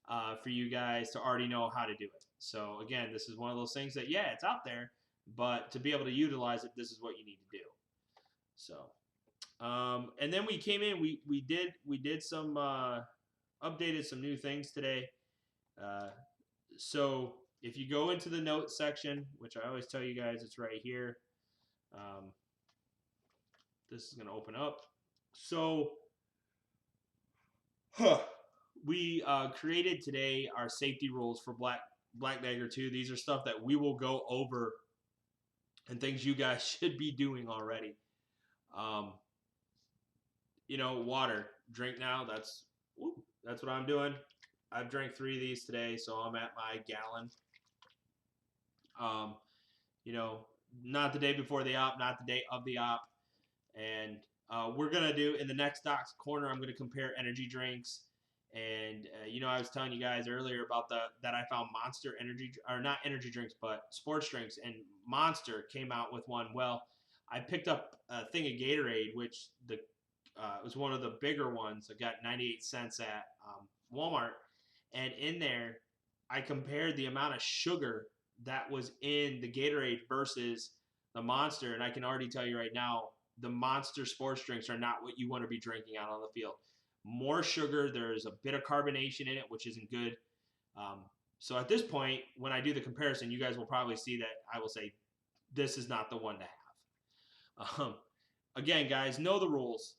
for you guys to already know how to do it. So again, this is one of those things that, yeah, it's out there, but to be able to utilize it, this is what you need to do. So, and then we came in, we did some updated some new things today. So if you go into the notes section, which I always tell you guys, it's right here. This is going to open up. So we created today our safety rules for Black Dagger 2. These are stuff that we will go over and things you guys should be doing already. You know, water. Drink now. That's what I'm doing. I've drank 3 of these today, so I'm at my gallon. You know, not the day before the op, not the day of the op. And we're going to do, in the next Doc's Corner, I'm going to compare energy drinks. And, you know, I was telling you guys earlier about that I found Monster energy, or not energy drinks, but sports drinks. And Monster came out with one. Well, I picked up a thing of Gatorade, which it was one of the bigger ones. I got 98 cents at Walmart. And in there, I compared the amount of sugar that was in the Gatorade versus the Monster. And I can already tell you right now, the Monster sports drinks are not what you want to be drinking out on the field. More sugar. There's a bit of carbonation in it, which isn't good. So at this point, when I do the comparison, you guys will probably see that I will say, this is not the one to have. Again, guys, know the rules.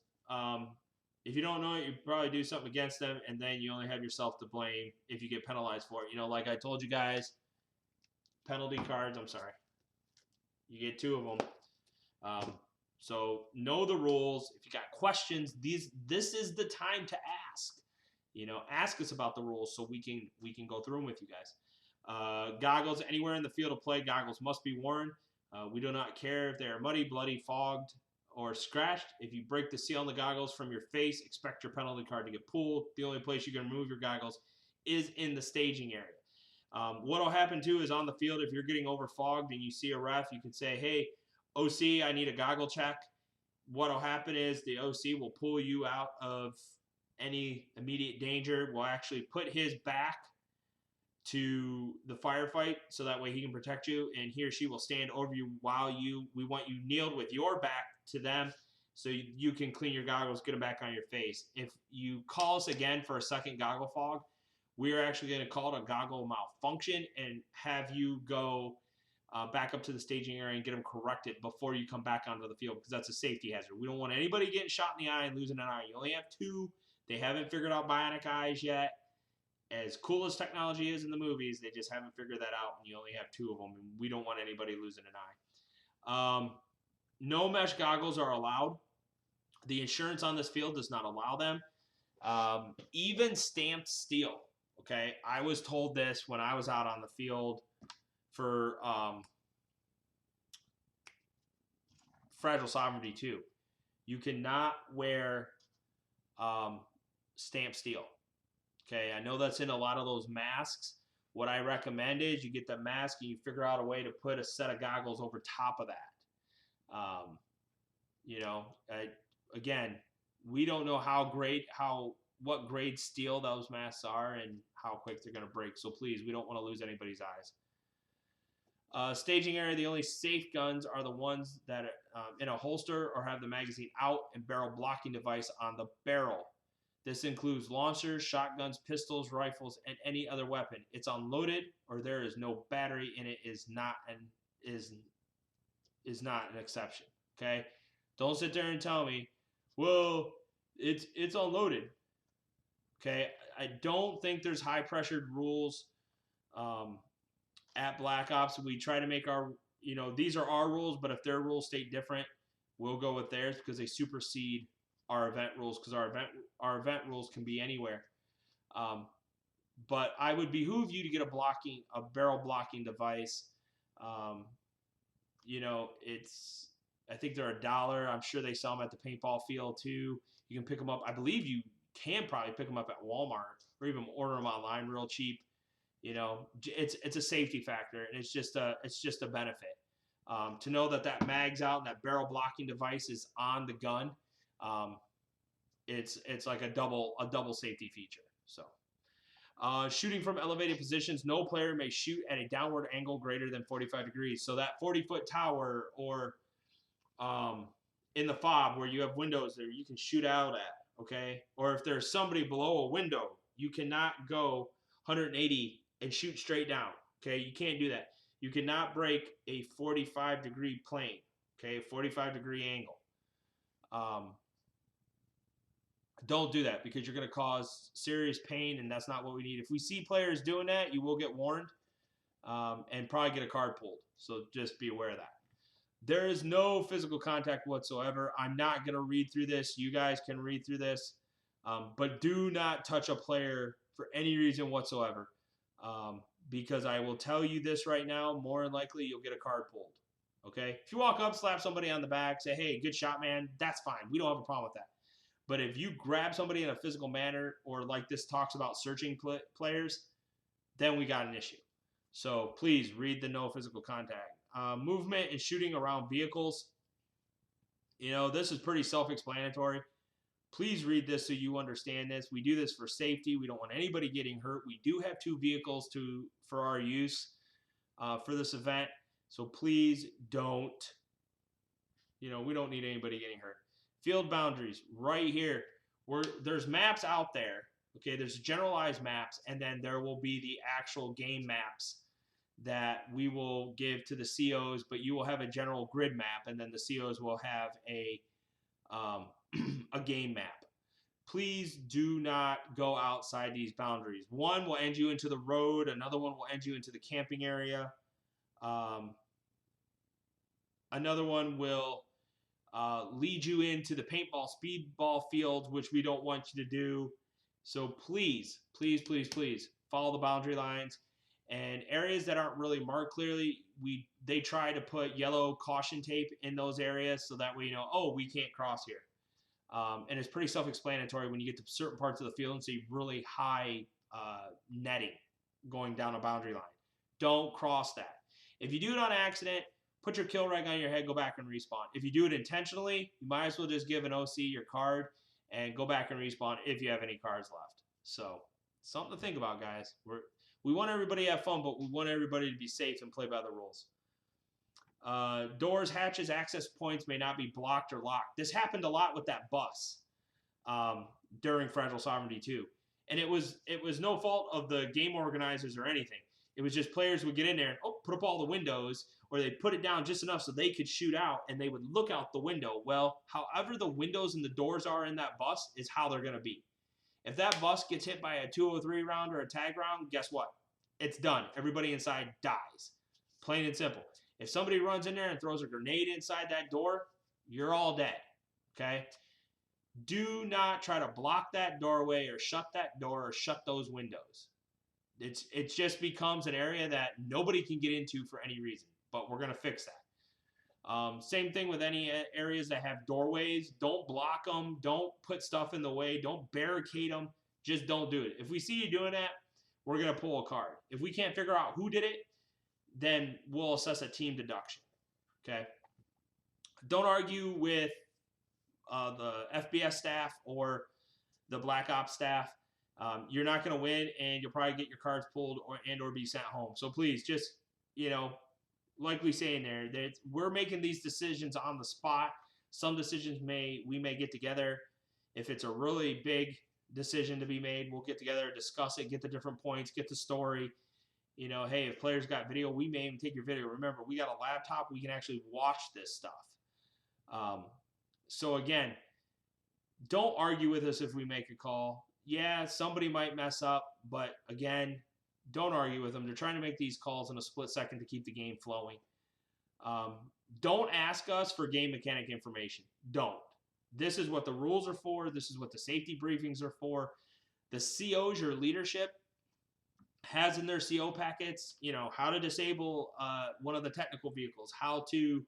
If you don't know it, you probably do something against them, and then you only have yourself to blame if you get penalized for it. You know, like I told you guys, penalty cards, I'm sorry. You get 2 of them. So know the rules. If you got questions, this is the time to ask. You know, ask us about the rules so we can go through them with you guys. Goggles, anywhere in the field of play, goggles must be worn. We do not care if they are muddy, bloody, fogged, or scratched. If you break the seal on the goggles from your face, expect your penalty card to get pulled. The only place you can remove your goggles is in the staging area. What will happen too is on the field, if you're getting over fogged and you see a ref, you can say, hey, OC, I need a goggle check. What'll happen is the OC will pull you out of any immediate danger. Will actually put his back to the firefight so that way he can protect you, and he or she will stand over you while we want you kneeled with your back to them so you can clean your goggles, get them back on your face. If you call us again for a second goggle fog, we are actually going to call it a goggle malfunction and have you go back up to the staging area and get them corrected before you come back onto the field, because that's a safety hazard. We don't want anybody getting shot in the eye and losing an eye. You only have 2. They haven't figured out bionic eyes yet. As cool as technology is in the movies, they just haven't figured that out, and you only have 2 of them, and we don't want anybody losing an eye. No mesh goggles are allowed. The insurance on this field does not allow them. Even stamped steel. Okay, I was told this when I was out on the field for Fragile Sovereignty 2. You cannot wear stamped steel. Okay, I know that's in a lot of those masks. What I recommend is you get the mask and you figure out a way to put a set of goggles over top of that. Again, we don't know what grade steel those masks are and how quick they're going to break. So please, we don't want to lose anybody's eyes. Staging area, the only safe guns are the ones that are in a holster or have the magazine out and barrel blocking device on the barrel. This includes launchers, shotguns, pistols, rifles, and any other weapon. It's unloaded or there is no battery in it is not an exception. Okay? Don't sit there and tell me, well, it's unloaded. Okay? I don't think there's high pressured rules at Black Ops. We try to make these are our rules, but if their rules state different, we'll go with theirs because they supersede our event rules, because our event rules can be anywhere. But I would behoove you to get a barrel blocking device. I think they're $1. I'm sure they sell them at the paintball field too. You can pick them up. I believe you can probably pick them up at Walmart or even order them online real cheap. It's a safety factor, and it's just a benefit to know that mag's out and that barrel blocking device is on the gun. It's like a double safety feature. So, shooting from elevated positions, no player may shoot at a downward angle greater than 45 degrees. So that 40-foot tower or in the fob where you have windows there, you can shoot out at. Okay, or if there's somebody below a window, you cannot go 180 and shoot straight down. Okay, you can't do that. You cannot break a 45-degree plane. Okay, 45-degree angle. Don't do that because you're going to cause serious pain, and that's not what we need. If we see players doing that, you will get warned and probably get a card pulled. So just be aware of that. There is no physical contact whatsoever. I'm not going to read through this. You guys can read through this. But do not touch a player for any reason whatsoever. Because I will tell you this right now, more than likely you'll get a card pulled. Okay? If you walk up, slap somebody on the back, say, hey, good shot, man, that's fine. We don't have a problem with that. But if you grab somebody in a physical manner, or like this talks about searching players, then we got an issue. So please read the no physical contact. Movement and shooting around vehicles. This is pretty self-explanatory. Please read this so you understand this. We do this for safety. We don't want anybody getting hurt. We do have 2 vehicles for our use for this event. So please don't, we don't need anybody getting hurt. Field boundaries right here. There's maps out there. Okay, there's generalized maps, and then there will be the actual game maps that we will give to the COs, but you will have a general grid map, and then the COs will have a game map. Please do not go outside these boundaries. One will end you into the road. Another one will end you into the camping area. Another one will lead you into the paintball speedball fields, which we don't want you to do. So please, please, please, please follow the boundary lines. And areas that aren't really marked clearly, they try to put yellow caution tape in those areas so that we know, oh, we can't cross here. And it's pretty self-explanatory when you get to certain parts of the field and see really high netting going down a boundary line. Don't cross that. If you do it on accident, put your kill reg on your head, go back and respawn. If you do it intentionally, you might as well just give an OC your card and go back and respawn if you have any cards left. So something to think about, guys. We want everybody to have fun, but we want everybody to be safe and play by the rules. Doors, hatches, access points may not be blocked or locked. This happened a lot with that bus during Fragile Sovereignty 2. And it was no fault of the game organizers or anything. It was just players would get in there and put up all the windows, or they put it down just enough so they could shoot out, and they would look out the window. Well, however the windows and the doors are in that bus is how they're going to be. If that bus gets hit by a 203 round or a tag round, guess what? It's done. Everybody inside dies. Plain and simple. If somebody runs in there and throws a grenade inside that door, you're all dead. Okay? Do not try to block that doorway or shut that door or shut those windows. It just becomes an area that nobody can get into for any reason, but we're going to fix that. Same thing with any areas that have doorways. Don't block them. Don't put stuff in the way. Don't barricade them. Just don't do it. If we see you doing that, we're going to pull a card. If we can't figure out who did it, then we'll assess a team deduction. Okay? Don't argue with the FBS staff or the Black Ops staff. You're not going to win, and you'll probably get your cards pulled or be sent home. So please, just, like we say in there, that we're making these decisions on the spot. Some decisions we may get together. If it's a really big decision to be made, we'll get together, discuss it, get the different points, get the story. Hey, if players got video, we may even take your video. Remember, we got a laptop. We can actually watch this stuff. So again, don't argue with us if we make a call. Yeah, somebody might mess up, but again, don't argue with them. They're trying to make these calls in a split second to keep the game flowing. Don't ask us for game mechanic information. Don't. This is what the rules are for. This is what the safety briefings are for. The COs, your leadership, has in their CO packets, how to disable one of the technical vehicles, how to,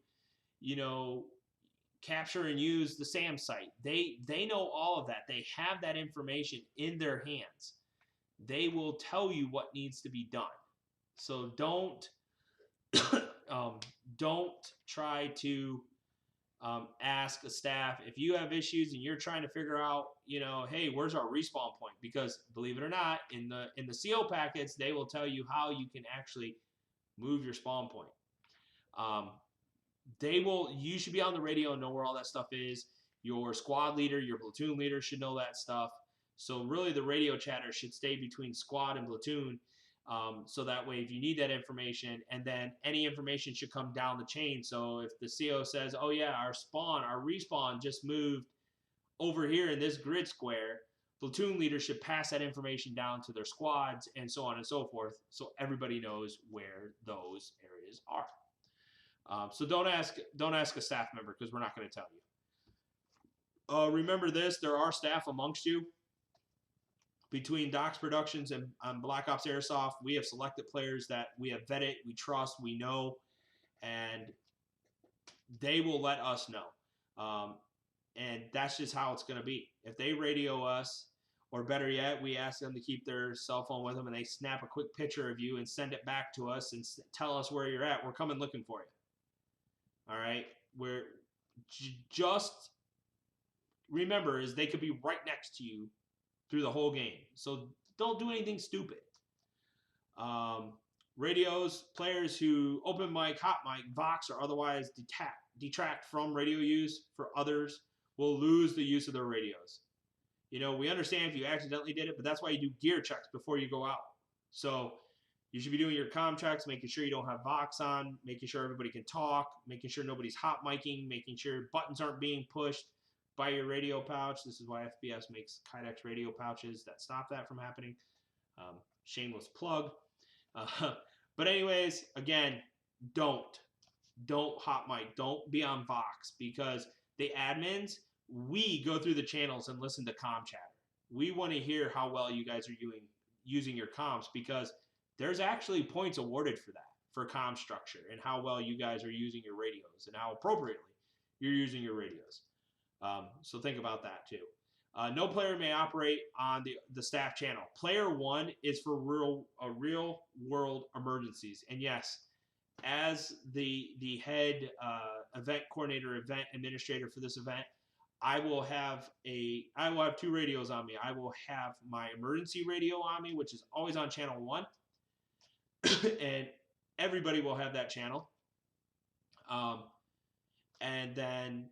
capture and use the SAM site. They know all of that. They have that information in their hands. They will tell you what needs to be done. So don't try to ask a staff if you have issues and you're trying to figure out, hey, where's our respawn point? Because believe it or not, in the CO packets, they will tell you how you can actually move your spawn point. You should be on the radio and know where all that stuff is. Your squad leader, your platoon leader should know that stuff. So really the radio chatter should stay between squad and platoon. So that way if you need that information, and then any information should come down the chain. So if the CO says, oh yeah, our respawn just moved over here in this grid square, platoon leader should pass that information down to their squads and so on and so forth. So everybody knows where those areas are. So don't ask a staff member, because we're not going to tell you. Remember this, there are staff amongst you. Between Docs Productions and Black Ops Airsoft, we have selected players that we have vetted, we trust, we know, and they will let us know. And that's just how it's going to be. If they radio us, or better yet, we ask them to keep their cell phone with them, and they snap a quick picture of you and send it back to us and tell us where you're at, we're coming looking for you. All right? We're just remember is they could be right next to you through the whole game. So don't do anything stupid. Radios, players who open mic, hot mic, Vox, or otherwise detract from radio use for others will lose the use of their radios. We understand if you accidentally did it, but that's why you do gear checks before you go out. So you should be doing your comm checks, making sure you don't have Vox on, making sure everybody can talk, making sure nobody's hot micing, making sure buttons aren't being pushed by your radio pouch. This is why FBS makes Kydex radio pouches that stop that from happening. Shameless plug. But anyways, again, don't hot mic. Don't be on Vox, because the admins, we go through the channels and listen to comm chatter. We want to hear how well you guys are using your comms, because there's actually points awarded for that, for comm structure and how well you guys are using your radios and how appropriately you're using your radios. So think about that too. No player may operate on the staff channel. Player 1 is for real world emergencies. And yes, as the head event coordinator, event administrator for this event, I will have 2 radios on me. I will have my emergency radio on me, which is always on channel 1, and everybody will have that channel. And then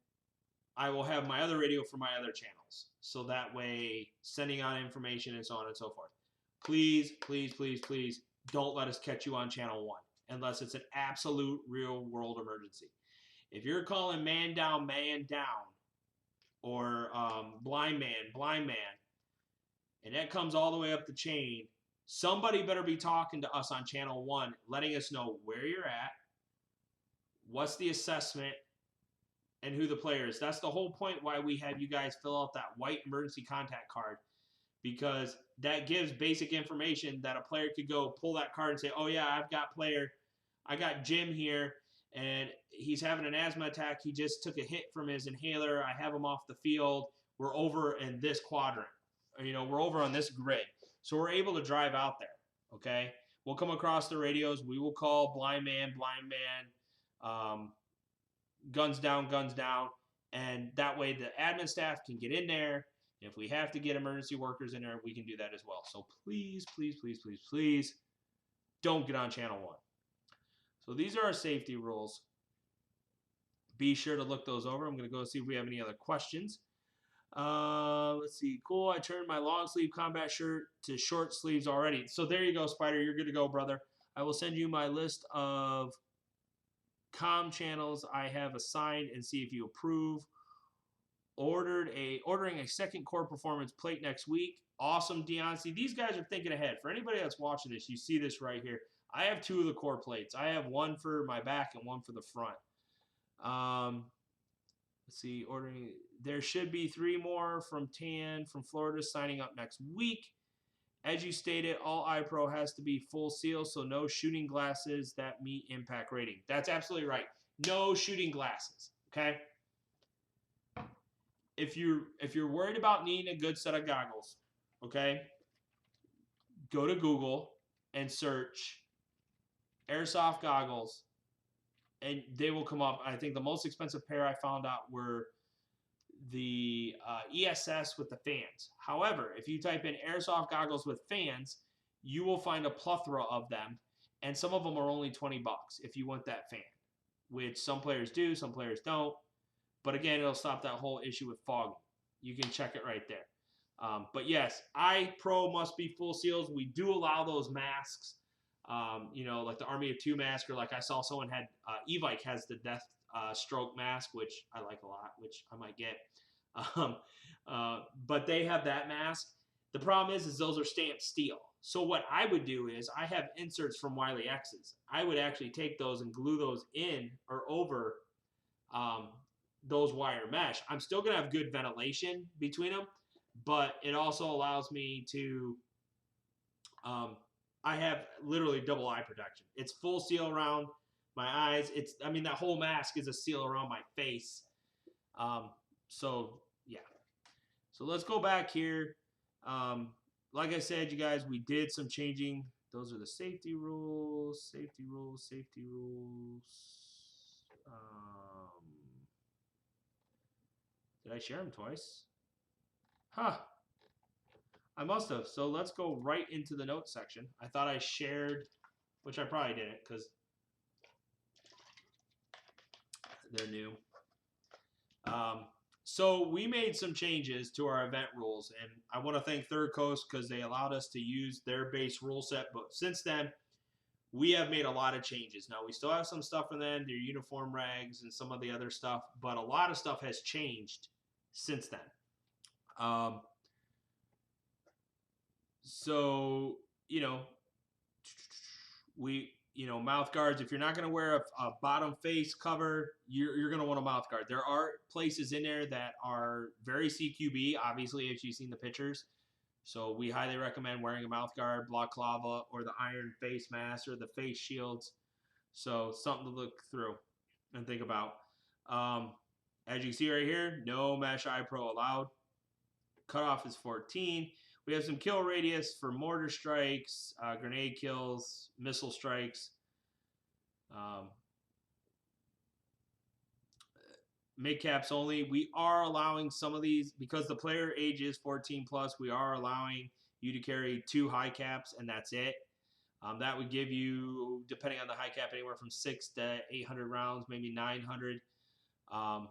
I will have my other radio for my other channels, so that way sending out information and so on and so forth. Please, please, please, please don't let us catch you on channel 1 unless it's an absolute real world emergency. If you're calling man down, or blind man, and that comes all the way up the chain, somebody better be talking to us on channel 1, letting us know where you're at, what's the assessment, and who the player is. That's the whole point why we have you guys fill out that white emergency contact card, because that gives basic information that a player could go pull that card and say, oh yeah, I got Jim here, and he's having an asthma attack. He just took a hit from his inhaler. I have him off the field. We're over in this quadrant. We're over on this grid. So we're able to drive out there, okay? We'll come across the radios. We will call blind man, guns down, and that way the admin staff can get in there. If we have to get emergency workers in there, we can do that as well. So please, please, please, please, please don't get on channel 1. So these are our safety rules. Be sure to look those over. I'm going to go see if we have any other questions. Let's see. Cool. I turned my long sleeve combat shirt to short sleeves already. So there you go, Spider. You're good to go, brother. I will send you my list of comm channels I have assigned and see if you approve. Ordering a second core performance plate next week. Awesome, Dion. See, these guys are thinking ahead. For anybody that's watching this, you see this right here. I have 2 of the core plates. I have one for my back and one for the front. Let's see, ordering. There should be 3 more from Tan from Florida signing up next week. As you stated, all iPro has to be full seal, so no shooting glasses that meet impact rating. That's absolutely right. No shooting glasses, okay? If you're worried about needing a good set of goggles, okay, go to Google and search airsoft goggles, and they will come up. I think the most expensive pair I found out were the ESS with the fans. However, if you type in airsoft goggles with fans, you will find a plethora of them, and some of them are only $20 if you want that fan, which some players do, some players don't. But again, it'll stop that whole issue with fogging. You can check it right there. But yes, iPro must be full seals. We do allow those masks, like the Army of Two mask, or like I saw someone had, Evike has the Death Stroke mask, which I like a lot, which I might get. But they have that mask. The problem is those are stamped steel. So what I would do is I have inserts from Wiley X's. I would actually take those and glue those in or over those wire mesh. I'm still going to have good ventilation between them, but it also allows me to, I have literally double eye protection. It's full seal around my eyes. That whole mask is a seal around my face. So yeah. So let's go back here. Like I said, you guys, we did some changing. Those are the safety rules, safety rules. Did I share them twice? Huh. I must have. So let's go right into the notes section. I thought I shared, which I probably didn't because they're new. So we made some changes to our event rules, and I want to thank Third Coast because they allowed us to use their base rule set. But since then, we have made a lot of changes. Now, we still have some stuff from them, their uniform regs and some of the other stuff, but a lot of stuff has changed since then. So, mouth guards, if you're not going to wear a bottom face cover, you're going to want a mouth guard. There are places in there that are very CQB, obviously, if you've seen the pictures. So we highly recommend wearing a mouth guard, block clava, or the iron face mask, or the face shields. So something to look through and think about. As you can see right here, no mesh iPro allowed. Cutoff is 14. We have some kill radius for mortar strikes, grenade kills, missile strikes. Um, Mid caps only. We are allowing some of these because the player age is 14 plus. We are allowing you to carry 2 high caps, and that's it. That would give you, depending on the high cap, anywhere from 600 to 800 rounds, maybe 900. Um,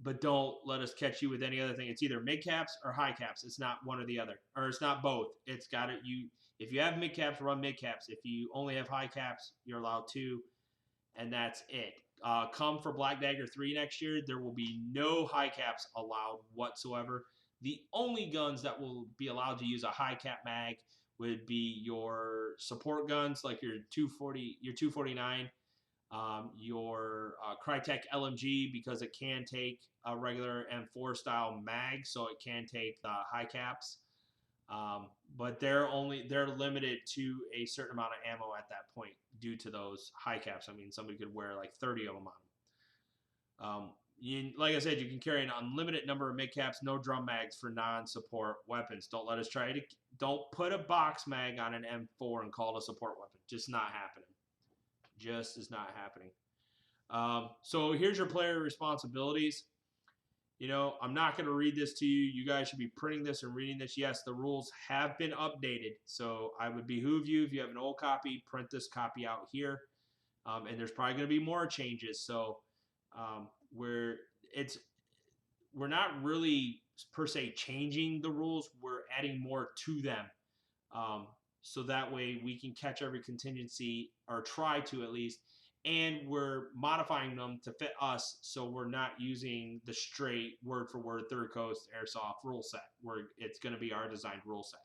but don't let us catch you with any other thing. It's either mid caps or high caps. It's not one or the other, or it's not both. It's got it. You, if you have mid caps, run mid caps. If you only have high caps, you're allowed 2, and that's it. Come for Black Dagger 3 next year, there will be no high caps allowed whatsoever. The only guns that will be allowed to use a high cap mag would be your support guns, like your 240, your 249, your Crytek LMG, because it can take a regular M4 style mag, so it can take the high caps. But they're limited to a certain amount of ammo at that point due to those high caps. I mean, somebody could wear like 30 of them on them. Like I said, you can carry an unlimited number of mid caps, no drum mags for non-support weapons. Don't let us try to. Don't put a box mag on an M4 and call it a support weapon. Just not happening. Just is not happening. So here's your player responsibilities. You know, I'm not going to read this to you. You guys should be printing this and reading this. Yes, the rules have been updated. So I would behoove you, if you have an old copy, print this copy out here. And there's probably going to be more changes. So we're not really per se changing the rules. We're adding more to them. So that way we can catch every contingency, or try to at least. And we're modifying them to fit us, so we're not using the straight word-for-word Third Coast Airsoft rule set, where it's going to be our designed rule set.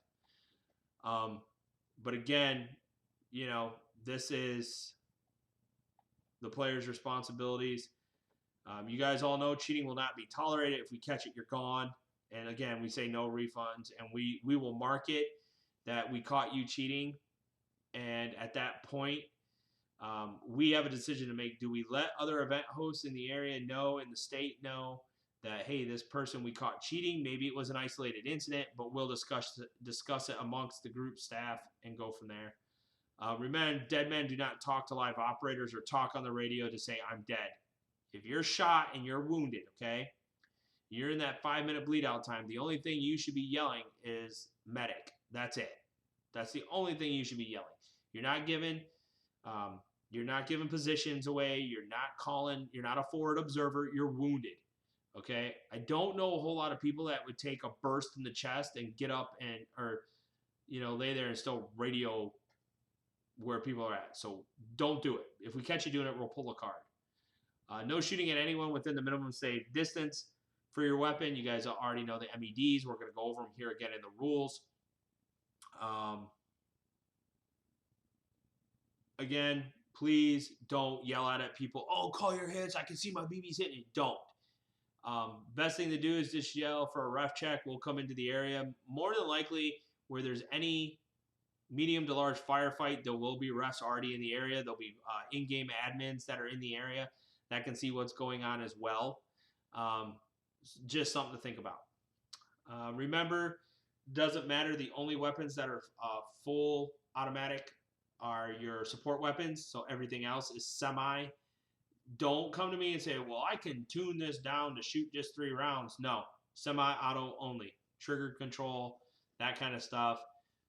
But again, you know, this is the player's responsibilities. You guys all know cheating will not be tolerated. If we catch it, you're gone. And again, we say no refunds, and we will mark it that we caught you cheating. And at that point, we have a decision to make. Do we let other event hosts in the area know, in the state know, that, hey, this person we caught cheating, maybe it was an isolated incident, but we'll discuss it amongst the group staff and go from there. Remember, dead men do not talk to live operators or talk on the radio to say, I'm dead. If you're shot and you're wounded, okay, you're in that 5-minute bleed out time, the only thing you should be yelling is medic. That's it. That's the only thing you should be yelling. You're not giving positions away. You're not calling. You're not a forward observer. You're wounded. Okay. I don't know a whole lot of people that would take a burst in the chest and get up or lay there and still radio where people are at. So don't do it. If we catch you doing it, we'll pull a card. No shooting at anyone within the minimum safe distance for your weapon. You guys already know the MEDs. We're going to go over them here again in the rules. Again, please don't yell out at people. Oh, call your hits. I can see my BBs hitting you. Don't. Best thing to do is just yell for a ref check. We'll come into the area. More than likely, where there's any medium to large firefight, there will be refs already in the area. There'll be in-game admins that are in the area that can see what's going on as well. Just something to think about. Remember, doesn't matter. The only weapons that are full automatic are your support weapons, so everything else is semi. Don't come to me and say, well, I can tune this down to shoot just 3 rounds. No, semi-auto only. Trigger control, that kind of stuff.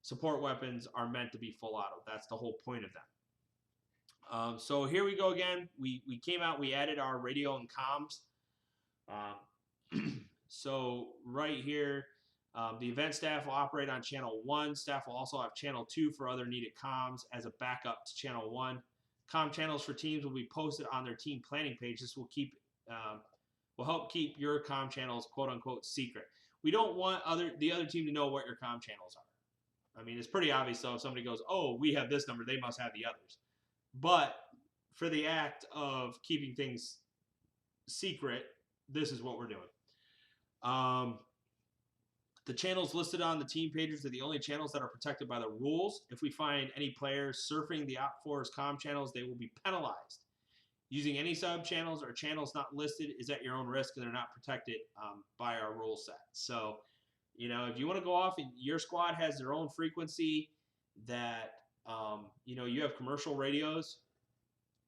Support weapons are meant to be full auto. That's the whole point of them. So here we go again. We came out, we added our radio and comms. So right here, the event staff will operate on channel 1. Staff will also have channel 2 for other needed comms as a backup to channel 1. Comm channels for teams will be posted on their team planning page. This will help keep your comm channels quote unquote secret. We don't want the other team to know what your comm channels are. I mean, it's pretty obvious though. If somebody goes, "Oh, we have this number," they must have the others. But for the act of keeping things secret, this is what we're doing. The channels listed on the team pages are the only channels that are protected by the rules. If we find any players surfing the Op4's comm channels, they will be penalized. Using any sub-channels or channels not listed is at your own risk, and they're not protected by our rule set. So, if you want to go off and your squad has their own frequency that, you have commercial radios,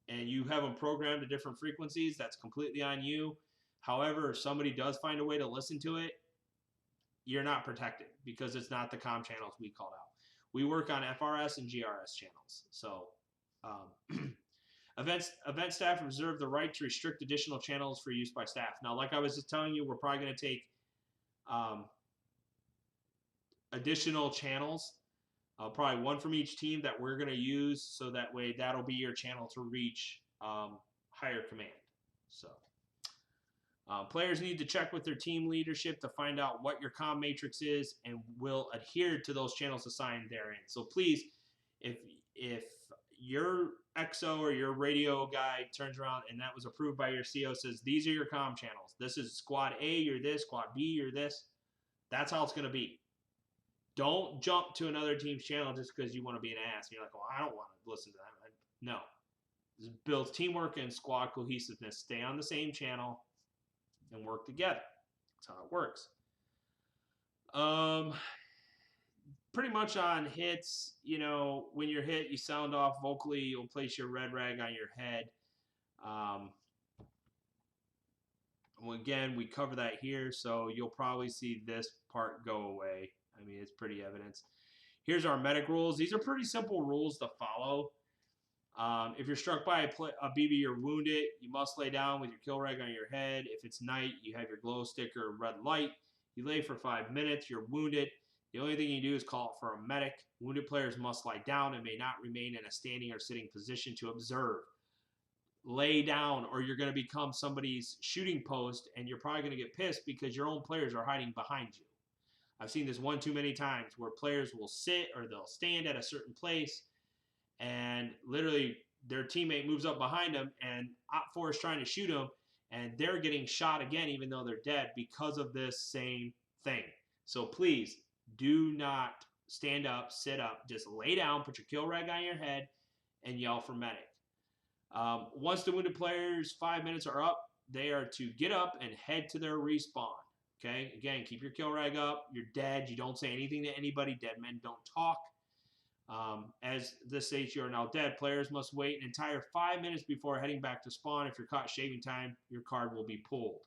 and you have them programmed to different frequencies, that's completely on you. However, if somebody does find a way to listen to it, you're not protected because it's not the comm channels we called out. We work on FRS and GRS channels. So event staff reserve the right to restrict additional channels for use by staff. Now, like I was just telling you, we're probably going to take additional channels, probably one from each team that we're going to use, so that way that'll be your channel to reach higher command. So players need to check with their team leadership to find out what your comm matrix is and will adhere to those channels assigned therein. So please, if your XO or your radio guy turns around and that was approved by your CO, says these are your comm channels, this is squad A, you're this, squad B, you're this, that's how it's going to be. Don't jump to another team's channel just because you want to be an ass. You're like, well, I don't want to listen to that. No. This builds teamwork and squad cohesiveness. Stay on the same channel and work together. That's how it works. Pretty much on hits, you know, when you're hit, you sound off vocally. You'll place your red rag on your head. Again, we cover that here, so you'll probably see this part go away. I mean, it's pretty evident. Here's our medic rules. These are pretty simple rules to follow. If you're struck by a BB, you're wounded. You must lay down with your kill rag on your head. If it's night, you have your glow stick or red light. You lay for 5 minutes. You're wounded. The only thing you do is call for a medic. Wounded players must lie down and may not remain in a standing or sitting position to observe. Lay down, or you're going to become somebody's shooting post, and you're probably going to get pissed because your own players are hiding behind you. I've seen this one too many times where players will sit or they'll stand at a certain place, and literally their teammate moves up behind them, and Op4 is trying to shoot them, and they're getting shot again even though they're dead because of this same thing. So please do not stand up, sit up, just lay down, put your kill rag on your head, and yell for medic. Once the wounded players' 5 minutes are up, they are to get up and head to their respawn. Okay, again, keep your kill rag up. You're dead. You don't say anything to anybody. Dead men don't talk. As this states, you are now dead. Players must wait an entire 5 minutes before heading back to spawn. If you're caught shaving time, your card will be pulled.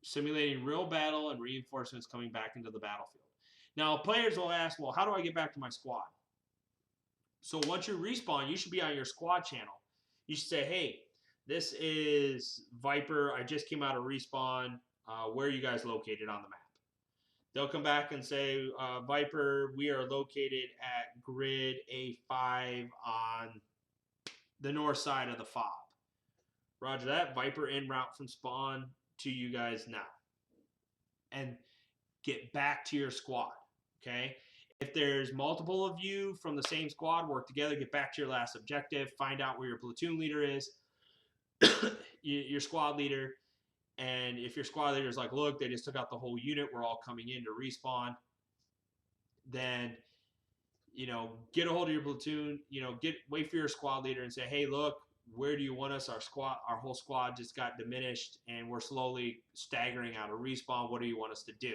Simulating real battle and reinforcements coming back into the battlefield. Now, players will ask, well, how do I get back to my squad? So once you respawn, you should be on your squad channel. You should say, hey, this is Viper. I just came out of respawn. Where are you guys located on the map? They'll come back and say, Viper, we are located at grid A5 on the north side of the fob. Roger that. Viper en route from spawn to you guys now. And get back to your squad, okay? If there's multiple of you from the same squad, work together, get back to your last objective, find out where your platoon leader is, your squad leader. And if your squad leader is like, look, they just took out the whole unit, we're all coming in to respawn, then, you know, get a hold of your platoon, you know, wait for your squad leader and say, hey, look, where do you want us? Our whole squad just got diminished and we're slowly staggering out of respawn. What do you want us to do?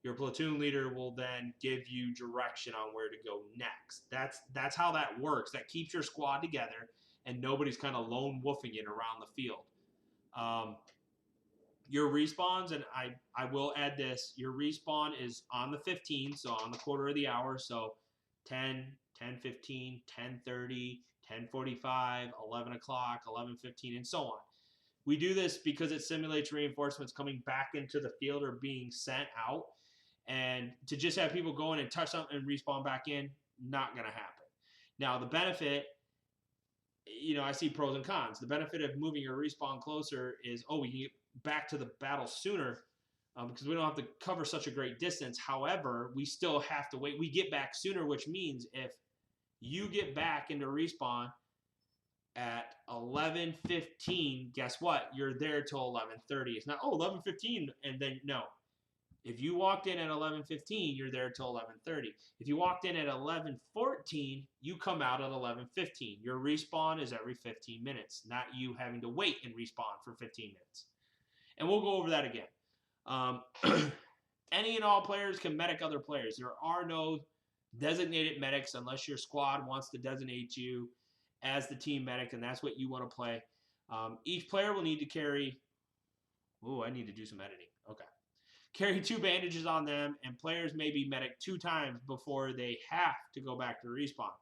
Your platoon leader will then give you direction on where to go next. That's how that works. That keeps your squad together and nobody's kind of lone wolfing it around the field. Your respawns, and I will add this, your respawn is on the 15, so on the quarter of the hour, so 10, 10:15, 10:30, 10:45, 11 o'clock, 11:15, and so on. We do this because it simulates reinforcements coming back into the field or being sent out, and to just have people go in and touch something and respawn back in, not going to happen. Now, the benefit, you know, I see pros and cons. The benefit of moving your respawn closer is, we can get back to the battle sooner because we don't have to cover such a great distance. However, we still have to wait. We get back sooner, which means if you get back into respawn at 11:15, guess what? You're there till 11:30. It's not, 11:15, and then no. If you walked in at 11:15, you're there till 11:30. If you walked in at 11:14, you come out at 11:15. Your respawn is every 15 minutes, not you having to wait and respawn for 15 minutes. And we'll go over that again. Any and all players can medic other players. There are no designated medics unless your squad wants to designate you as the team medic, and that's what you want to play. Each player will need to carry. Oh, I need to do some editing. Okay. Carry 2 bandages on them, and players may be medic 2 times before they have to go back to respawn.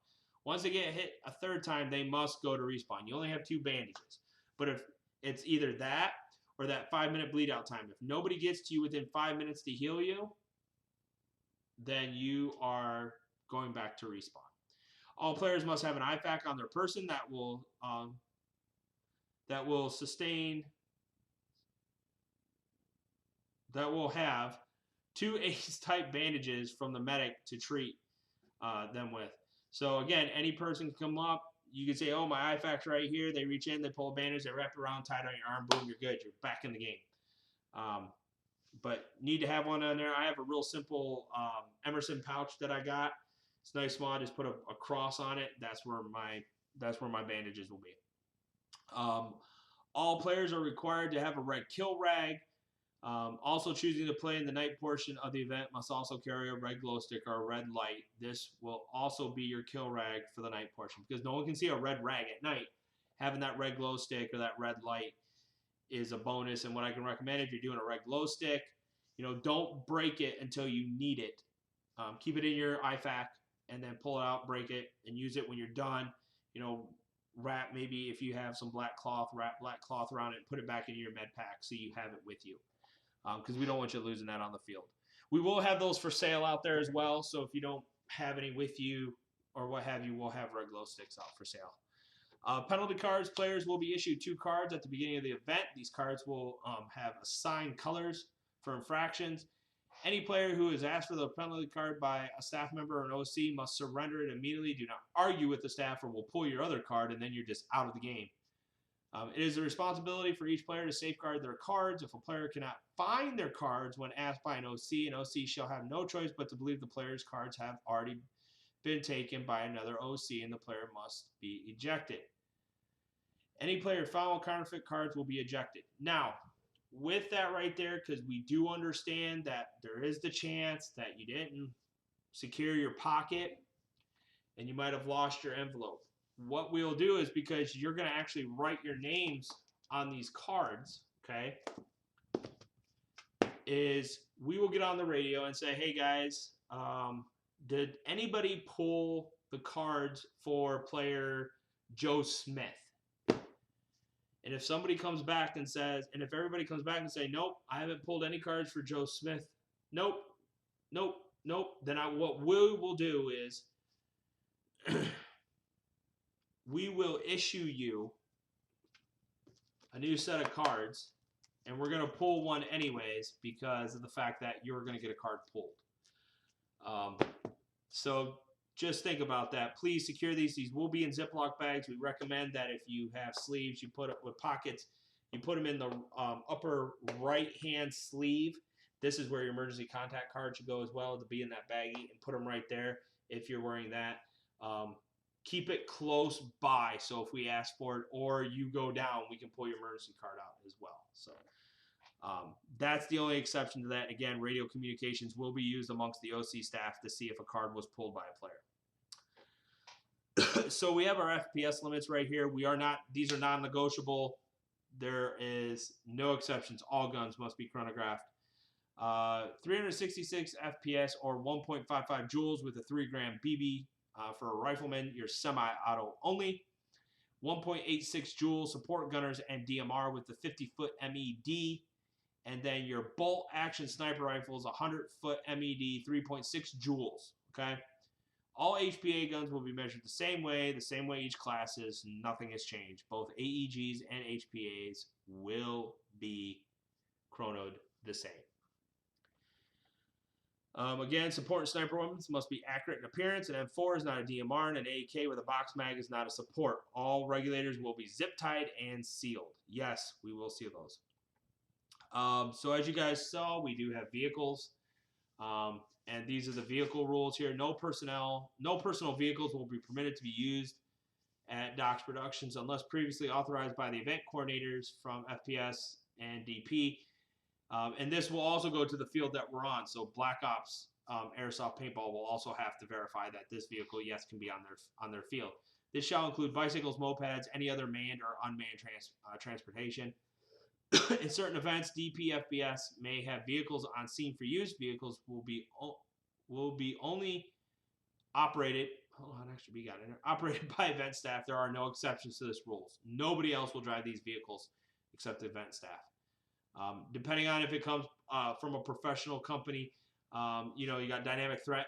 Once they get hit a 3rd time, they must go to respawn. You only have 2 bandages. But if it's either that or that 5-minute bleed out time, if nobody gets to you within 5 minutes to heal you, then you are going back to respawn. All players must have an IFAK on their person that will have 2 ace-type bandages from the medic to treat them with. So again, any person can come up. You can say, oh, my IFAK's right here. They reach in, they pull a bandage, they wrap it around, tie it on your arm, boom, you're good. You're back in the game. But need to have one on there. I have a real simple Emerson pouch that I got. It's nice, small. I just put a cross on it. That's where my bandages will be. All players are required to have a red kill rag. Also choosing to play in the night portion of the event must also carry a red glow stick or a red light. This will also be your kill rag for the night portion because no one can see a red rag at night. Having that red glow stick or that red light is a bonus. And what I can recommend if you're doing a red glow stick, don't break it until you need it. Keep it in your IFAK and then pull it out, break it, and use it when you're done. Wrap, maybe if you have some black cloth, wrap black cloth around it and put it back into your med pack so you have it with you. Because we don't want you losing that on the field. We will have those for sale out there as well. So if you don't have any with you or what have you, we'll have red glow sticks out for sale. Penalty cards, players will be issued 2 cards at the beginning of the event. These cards will have assigned colors for infractions. Any player who is asked for the penalty card by a staff member or an OC must surrender it immediately. Do not argue with the staff or we'll pull your other card and then you're just out of the game. It is the responsibility for each player to safeguard their cards. If a player cannot find their cards when asked by an OC shall have no choice but to believe the player's cards have already been taken by another OC and the player must be ejected. Any player found with counterfeit cards will be ejected. Now, with that right there, because we do understand that there is the chance that you didn't secure your pocket and you might have lost your envelope. What we'll do is, because you're going to actually write your names on these cards, okay, is we will get on the radio and say, hey guys, did anybody pull the cards for player Joe Smith? And if somebody comes back and says, and if everybody comes back and say, nope, I haven't pulled any cards for Joe Smith, nope, then what we will do is we will issue you a new set of cards, and we're going to pull one anyways because of the fact that you're going to get a card pulled. So just think about that. Please secure these. These will be in Ziploc bags. We recommend that if you have sleeves, you put it with pockets, you put them in the upper right-hand sleeve. This is where your emergency contact card should go as well, to be in that baggie, and put them right there if you're wearing that. Keep it close by, so if we ask for it or you go down, we can pull your emergency card out as well. So that's the only exception to that. Again, radio communications will be used amongst the OC staff to see if a card was pulled by a player. So we have our FPS limits right here. These are non-negotiable. There is no exceptions. All guns must be chronographed. 366 FPS or 1.55 joules with a 3-gram BB. For a rifleman, you're semi-auto only. 1.86 joules support gunners and DMR with the 50-foot MED. And then your bolt action sniper rifles, 100-foot MED, 3.6 joules. Okay? All HPA guns will be measured the same way each class is. Nothing has changed. Both AEGs and HPAs will be chronoed the same. Again, support and sniper weapons must be accurate in appearance. An M4 is not a DMR, and an AK with a box mag is not a support. All regulators will be zip-tied and sealed. Yes, we will seal those. So as you guys saw, we do have vehicles, and these are the vehicle rules here. No personal vehicles will be permitted to be used at Docs Productions unless previously authorized by the event coordinators from FPS and DP. And this will also go to the field that we're on. So Black Ops Airsoft Paintball will also have to verify that this vehicle, yes, can be on their field. This shall include bicycles, mopeds, any other manned or unmanned transportation. In certain events, DPFBS may have vehicles on scene for use. Vehicles will be only operated. Hold on, extra B got in there. Operated by event staff. There are no exceptions to this rules. Nobody else will drive these vehicles except the event staff. Depending on if it comes from a professional company, you got Dynamic Threat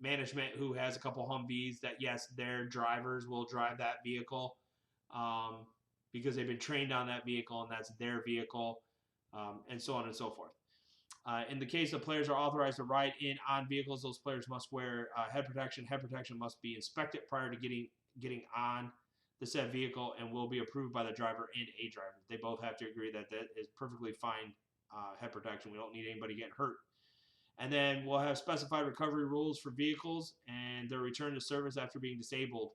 Management, who has a couple Humvees that, yes, their drivers will drive that vehicle because they've been trained on that vehicle and that's their vehicle, and so on and so forth. In the case of players are authorized to ride in on vehicles, those players must wear head protection. Head protection must be inspected prior to getting on the said vehicle and will be approved by the driver and a driver. They both have to agree that that is perfectly fine head protection. We don't need anybody getting hurt. And then we'll have specified recovery rules for vehicles and their return to service after being disabled.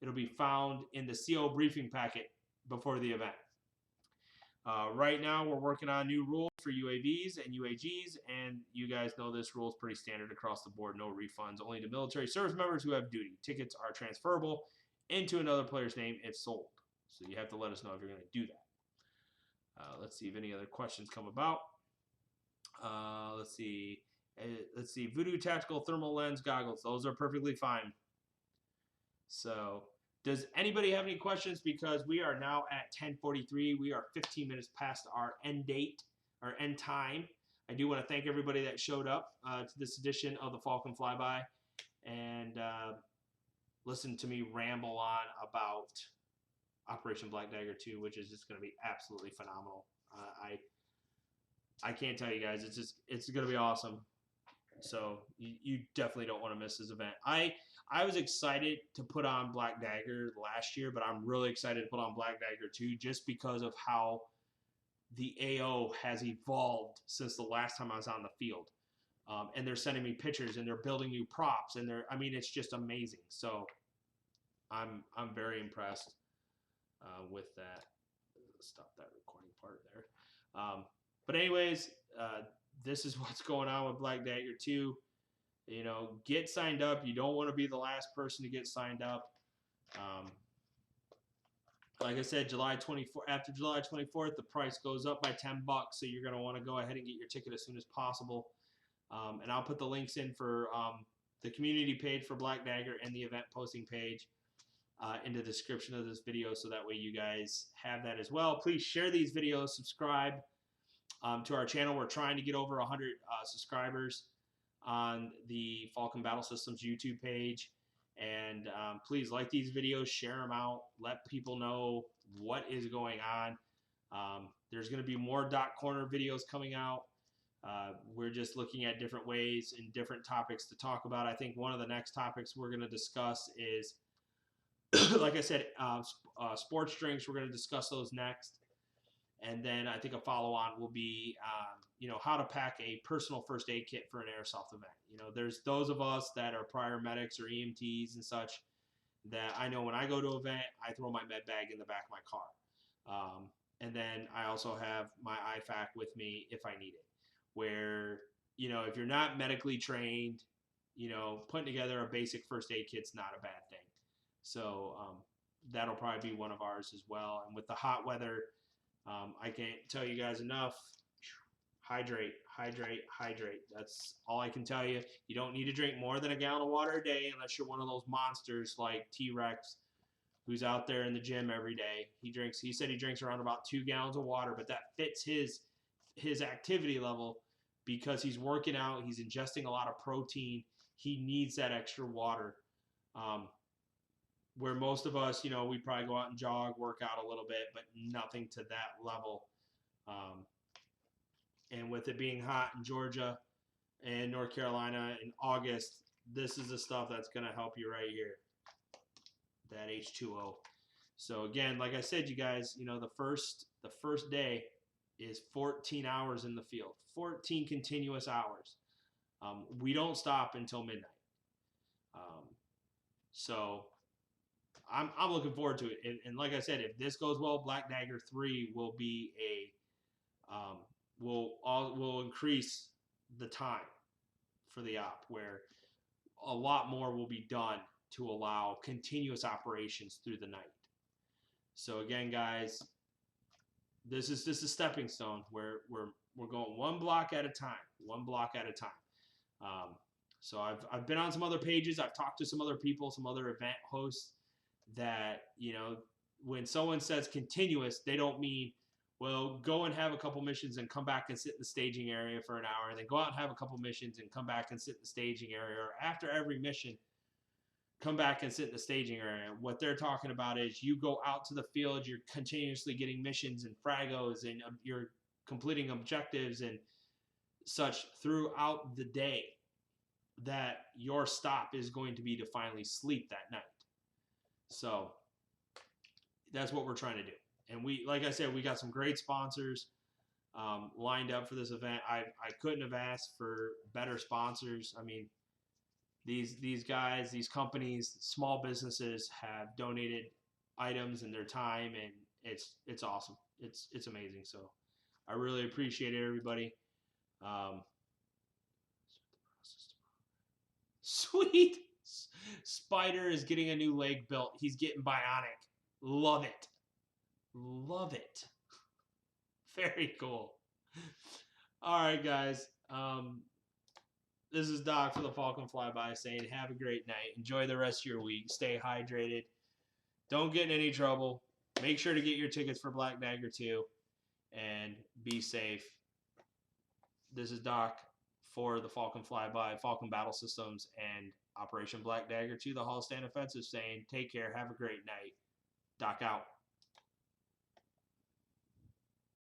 It'll be found in the CO briefing packet before the event. Right now, we're working on new rules for UAVs and UAGs, and you guys know this rule is pretty standard across the board. No refunds, only to military service members who have duty. Tickets are transferable into another player's name if sold. So you have to let us know if you're going to do that. Let's see if any other questions come about. Let's see. Voodoo Tactical Thermal Lens Goggles. Those are perfectly fine. So does anybody have any questions? Because we are now at 10:43. We are 15 minutes past our end date, our end time. I do want to thank everybody that showed up to this edition of the Falcon Fly By and listen to me ramble on about Operation Black Dagger 2, which is just going to be absolutely phenomenal. I can't tell you guys, it's going to be awesome. So you definitely don't want to miss this event. I was excited to put on Black Dagger last year, but I'm really excited to put on Black Dagger 2 just because of how the AO has evolved since the last time I was on the field. And they're sending me pictures and they're building new props and it's just amazing. So I'm very impressed with that. Stop that recording part there. But anyways, this is what's going on with Black Dagger 2. Get signed up. You don't want to be the last person to get signed up. Like I said, after July 24th, the price goes up by $10, so you're going to want to go ahead and get your ticket as soon as possible. And I'll put the links in for the community page for Black Dagger and the event posting page in the description of this video, so that way you guys have that as well. Please share these videos, subscribe to our channel. We're trying to get over 100 subscribers on the Falcon Battle Systems YouTube page. And please like these videos, share them out, let people know what is going on. There's going to be more Dot Corner videos coming out. We're just looking at different ways and different topics to talk about. I think one of the next topics we're going to discuss is, like I said, sports drinks. We're going to discuss those next. And then I think a follow-on will be, how to pack a personal first aid kit for an airsoft event. There's those of us that are prior medics or EMTs and such that I know when I go to an event, I throw my med bag in the back of my car. And then I also have my IFAK with me if I need it. Where, if you're not medically trained, putting together a basic first aid kit's not a bad thing. So that'll probably be one of ours as well. And with the hot weather, I can't tell you guys enough. Hydrate, hydrate, hydrate. That's all I can tell you. You don't need to drink more than a gallon of water a day unless you're one of those monsters like T-Rex, who's out there in the gym every day. He said he drinks around about 2 gallons of water, but that fits his activity level because he's working out. He's ingesting a lot of protein. He needs that extra water. Where most of us, we probably go out and jog, work out a little bit, but nothing to that level. And with it being hot in Georgia and North Carolina in August, this is the stuff that's going to help you right here, that H2O. So again, like I said, you guys, the first day is 14 hours in the field, 14 continuous hours. We don't stop until midnight. So I'm looking forward to it. And like I said, if this goes well, Black Dagger 3 will be will increase the time for the op, where a lot more will be done to allow continuous operations through the night. So again, guys, this is just a stepping stone where we're going one block at a time, one block at a time. So I've been on some other pages. I've talked to some other people, some other event hosts that, you know, when someone says continuous, they don't mean, well, go and have a couple missions and come back and sit in the staging area for an hour, and then go out and have a couple missions and come back and sit in the staging area, or after every mission, come back and sit in the staging area. What they're talking about is you go out to the field, you're continuously getting missions and fragos, and you're completing objectives and such throughout the day, that your stop is going to be to finally sleep that night. So that's what we're trying to do. And we, like I said, we got some great sponsors lined up for this event. I couldn't have asked for better sponsors. I mean, these guys, these companies, small businesses have donated items and their time, and it's awesome. It's amazing. So I really appreciate it, everybody. Sweet. Spider is getting a new leg built. He's getting bionic. Love it. Love it. Very cool. All right, guys. This is Doc for the Falcon Fly By saying have a great night. Enjoy the rest of your week. Stay hydrated. Don't get in any trouble. Make sure to get your tickets for Black Dagger 2. And be safe. This is Doc for the Falcon Fly By, Falcon Battle Systems, and Operation Black Dagger 2, the Hall Stand Offensive, saying take care. Have a great night. Doc out.